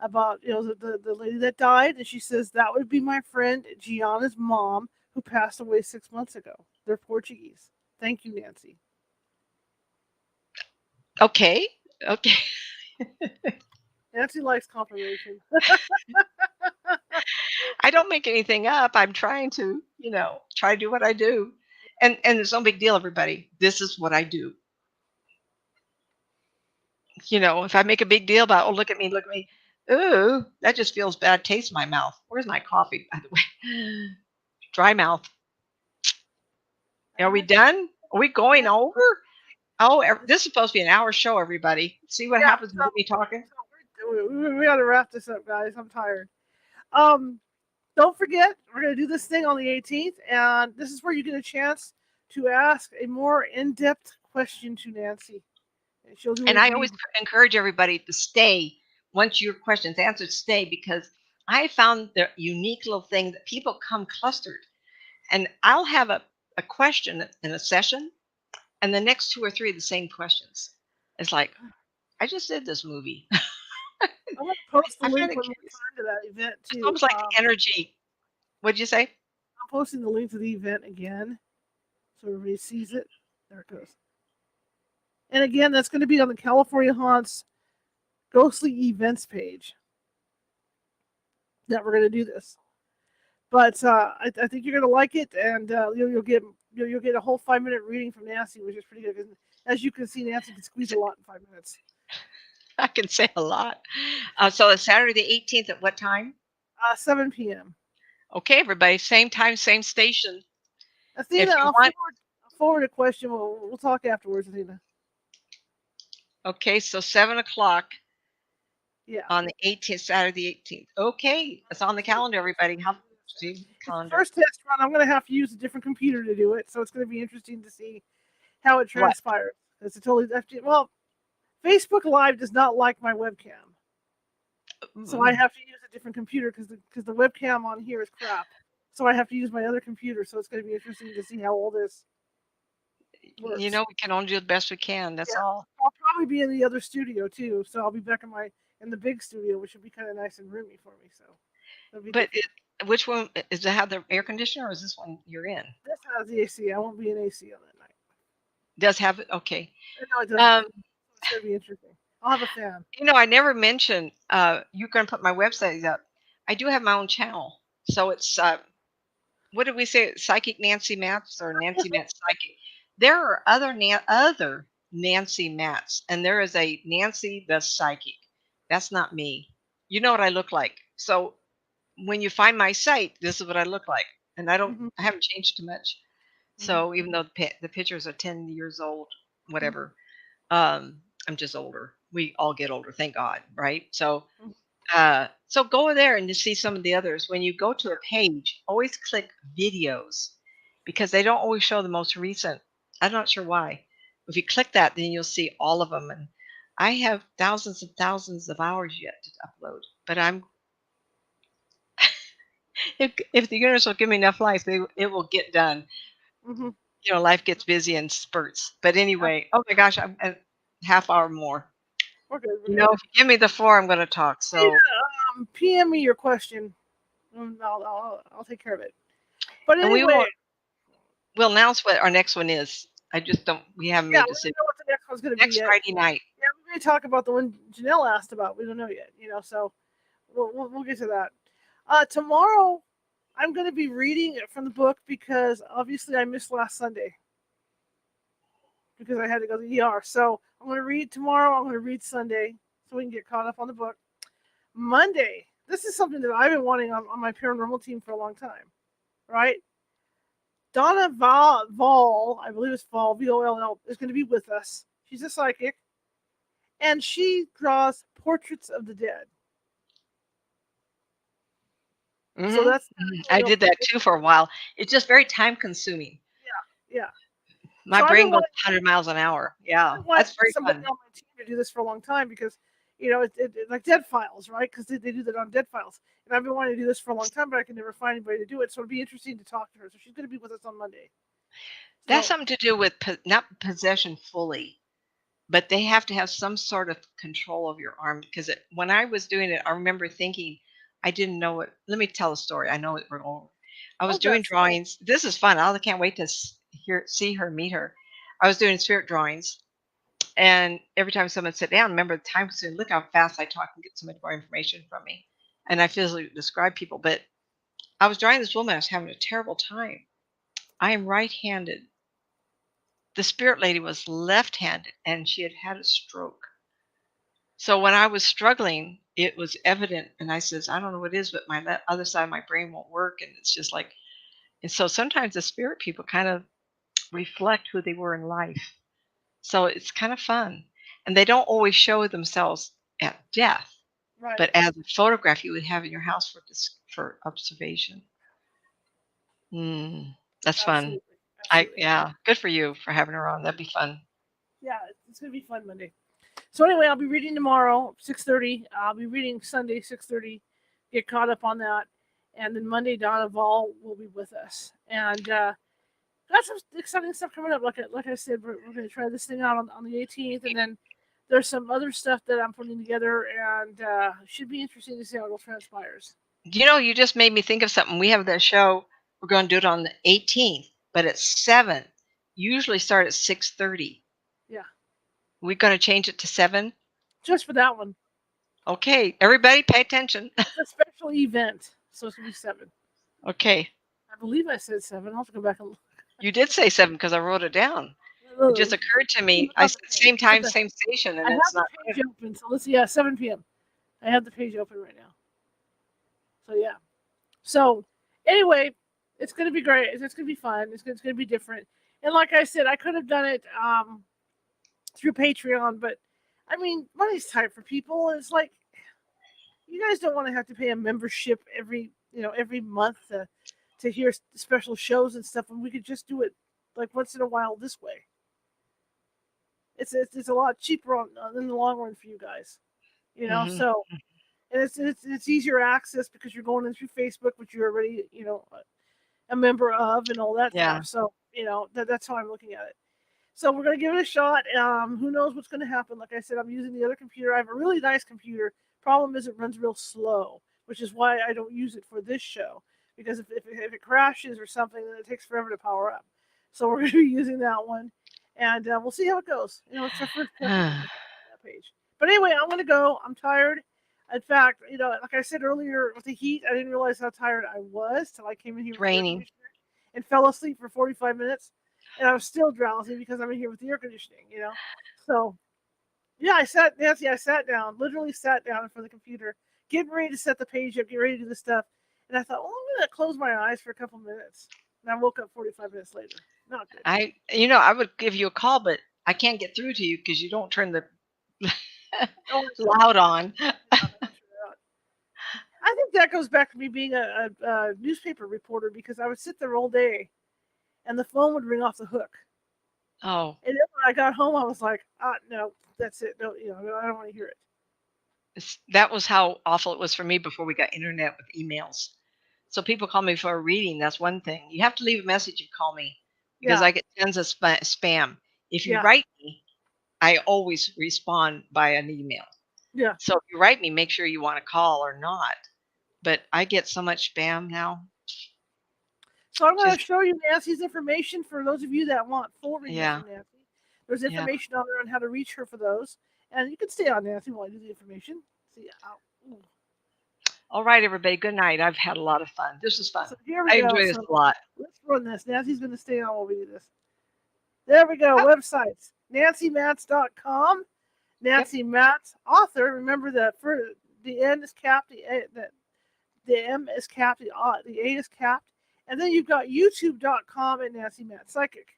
about the lady that died, and she says that would be my friend Gianna's mom, who passed away 6 months ago. They're Portuguese. Thank you, Nancy. Okay. Okay. Nancy likes confirmation. I don't make anything up. I'm trying to, try to do what I do. And it's no big deal, everybody. This is what I do. If I make a big deal about, oh, look at me, ooh, that just feels bad taste in my mouth. Where's my coffee, by the way? Dry mouth. Are we done? Are we going over? Oh, this is supposed to be an hour show, everybody. See what happens with me talking? We got to wrap this up, guys. I'm tired. Don't forget, we're going to do this thing on the 18th, and this is where you get a chance to ask a more in-depth question to Nancy. And I always encourage everybody to stay once your question's answered, stay, because I found the unique little thing that people come clustered. And I'll have a question in a session, and the next 2 or 3 of the same questions. It's like, I just did this movie. I'm going to post the link when we return to that event, too. It's almost like the energy. What'd you say? I'm posting the link to the event again, so everybody sees it. There it goes. And again, that's going to be on the California Haunts Ghostly Events page that we're going to do this. But I think you're going to like it, and you'll get a whole 5-minute reading from Nancy, which is pretty good. As you can see, Nancy can squeeze a lot in 5 minutes. I can say a lot. So it's Saturday the 18th at what time? 7 p.m. Okay, everybody. Same time, same station. Athena, I'll forward a question. We'll talk afterwards, Athena. Okay, so 7 o'clock. Yeah. On the 18th, Saturday the 18th. Okay, it's on the calendar, everybody. Calendar. First test run, I'm going to have to use a different computer to do it, so it's going to be interesting to see how it transpires. It's a totally Facebook Live does not like my webcam, so I have to use a different computer because the webcam on here is crap. So I have to use my other computer. So it's going to be interesting to see how all this works. We can only do the best we can. That's all. I'll probably be in the other studio too, so I'll be back in the big studio, which would be kind of nice and roomy for me. So. But which one does it have the air conditioner, or is this one you're in? This has the AC. I won't be in AC on that night. Does have it? Okay. No, it doesn't. It's going to be interesting. I'll have a fan. I never mentioned, you're going to put my website up. I do have my own channel. So it's, what did we say? Psychic Nancy Matz or Nancy Matz Psychic. There are other Nancy Matz, and there is a Nancy the Psychic. That's not me. You know what I look like. So when you find my site, this is what I look like. And I Hmm. haven't changed too much. Hmm. So even though the pictures are 10 years old, Hmm. whatever, I'm just older. We all get older, thank God, right? So Hmm. so go there and you see some of the others. When you go to a page, always click videos because they don't always show the most recent. I'm not sure why. If you click that, then you'll see all of them. And I have thousands and thousands of hours yet to upload. But if the universe will give me enough life, it will get done. Hmm. Life gets busy in spurts. But Yeah, anyway, oh my gosh, I'm a half hour more. we're good. We're good. If you give me the floor, I'm going to talk. Hey, So, PM me your question. I'll take care of it. But and anyway, we'll announce what our next one is. I just don't. We haven't yeah, made a we don't decision. know what the next one's going to be Next yet. Friday night. Yeah, we may talk about the one Janelle asked about. We don't know yet, so we'll get to that. Tomorrow, I'm going to be reading it from the book because obviously I missed last Sunday because I had to go to the ER. So I'm going to read tomorrow. I'm going to read Sunday so we can get caught up on the book. Monday, this is something that I've been wanting on my paranormal team for a long time, right? Donna Vol, I believe it's Vol, Voll, is going to be with us. She's a psychic, and she draws portraits of the dead. So that's I real did that cool. too for a while. It's just very time consuming. Yeah, yeah. My So I've been brain goes wanting, 100 miles an hour. I've Yeah, been wanting that's very somebody fun. on my team to do this for a long time because, it like Dead Files, right? Because they do that on Dead Files. And I've been wanting to do this for a long time, but I can never find anybody to do it. So it'll be interesting to talk to her. So she's going to be with us on Monday. That's So, something to do with not possession fully, but they have to have some sort of control of your arm because when I was doing it, I remember thinking I didn't know it. Let me tell a story. I know it we're over. I was oh, doing that's drawings. This is fun. I can't wait to see her, meet her. I was doing spirit drawings, and every time someone sat down, remember the time consuming. Look how fast I talk and get so much more information from me, and I physically describe people. But I was drawing this woman. I was having a terrible time. I am right-handed. The spirit lady was left-handed, and she had had a stroke. So when I was struggling, it was evident, and I says, "I don't know what it is, but my other side of my brain won't work," and it's just like, and so sometimes the spirit people kind of reflect who they were in life. So it's kind of fun, and they don't always show themselves at death, but right. as a photograph you would have in your house for observation. That's fun. Absolutely. Absolutely. Yeah, good for you for having her on. That'd be fun. Yeah, it's going to be fun Monday. So anyway, I'll be reading tomorrow, 6:30. I'll be reading Sunday, 6:30. Get caught up on that. And then Monday, Donna Vol will be with us. And got some exciting stuff coming up. Like I said, we're going to try this thing out on the 18th. And then there's some other stuff that I'm putting together. And should be interesting to see how it all transpires. You just made me think of something. We have that show. We're going to do it on the 18th, but it's 7. Usually start at 6:30. Yeah, We're going to change it to 7. just for that one. Okay, everybody pay attention. It's a special event. So it's going to be 7. Okay. I believe I said 7. I'll have to go back and look. You did say 7 because I wrote it down. It just occurred to me. I On the said page. same time, same station, I and have it's the not page there. open, so let's see. Yeah, 7 p.m. I have the page open right now. So yeah. So anyway, it's gonna be great. It's gonna be fun. It's gonna be different. And like I said, I could have done it through Patreon, but I mean, money's tight for people. And it's like you guys don't want to have to pay a membership every month to hear special shows and stuff, and we could just do it like once in a while this way. It's a lot cheaper in the long run for you guys, Hmm. So and it's easier access because you're going in through Facebook, which you're already a member of, and all that Yeah. stuff. So that's how I'm looking at it. So we're gonna give it a shot. Who knows what's gonna happen? Like I said, I'm using the other computer. I have a really nice computer. Problem is, it runs real slow, which is why I don't use it for this show. Because if it crashes or something, then it takes forever to power up. So we're gonna be using that one, and we'll see how it goes. It's our first test on that page. But anyway, I'm gonna go. I'm tired. In fact, like I said earlier, with the heat, I didn't realize how tired I was till I came in here with the air Raining. conditioner and fell asleep for 45 minutes, and I was still drowsy because I'm in here with the air conditioning. So yeah, Nancy. I sat down, literally sat down in front of the computer, getting ready to set the page up, get ready to do the stuff, and I thought, well, I'm gonna close my eyes for a couple minutes, and I woke up 45 minutes later. Not good. I would give you a call, but I can't get through to you because you don't turn the Oh, loud on. I think that goes back to me being a newspaper reporter because I would sit there all day, and the phone would ring off the hook. Oh, And then when I got home, I was like, no, that's it. No, I don't want to hear it. that was how awful it was for me before we got internet with emails. So people call me for a reading. That's one thing. You have to leave a message and call me because Yeah, I get tons of spam. If you yeah, write me, I always respond by an email. yeah. So if you write me, make sure you want to call or not. But I get so much spam now. So I'm going to Just show you Nancy's information for those of you that want full readings yeah, from Nancy. There's yeah. information on there on how to reach her for those. And you can stay on Nancy while I do the information. See, All right, everybody. Good night. I've had a lot of fun. This was fun. so here we I go. enjoy this So a lot. let's run this. Nancy's going to stay on while we do this. There we go. Oh, Websites. NancyMatz.com. Nancy Matz, author. Remember that for the N is capped, the M is capped, the A is capped. And then you've got YouTube.com and Nancy Matz Psychic.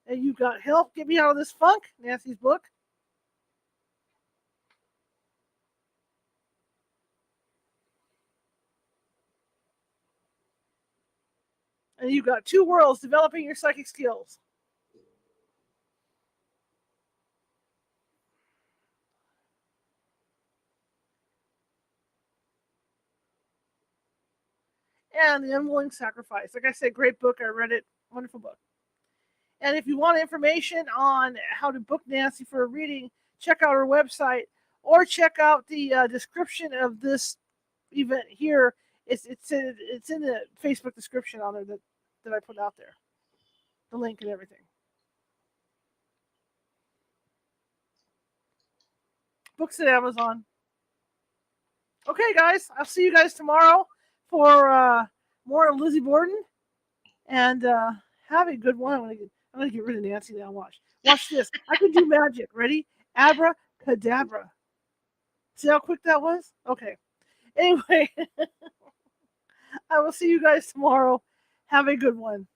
And you've got Help Get Me Out of This Funk, Nancy's book. And you've got Two Worlds, Developing Your Psychic Skills. And The Unwilling Sacrifice. Like I said, great book. I read it. Wonderful book. And if you want information on how to book Nancy for a reading, check out her website or check out the description of this event here. It's in the Facebook description on there that I put out there. The link and everything. Books at Amazon. Okay, guys. I'll see you guys tomorrow for more of Lizzie Borden. And have a good one. I'm gonna get rid of Nancy now. Watch this. I can do magic. Ready? Abracadabra. See how quick that was? Okay. Anyway, I will see you guys tomorrow. Have a good one.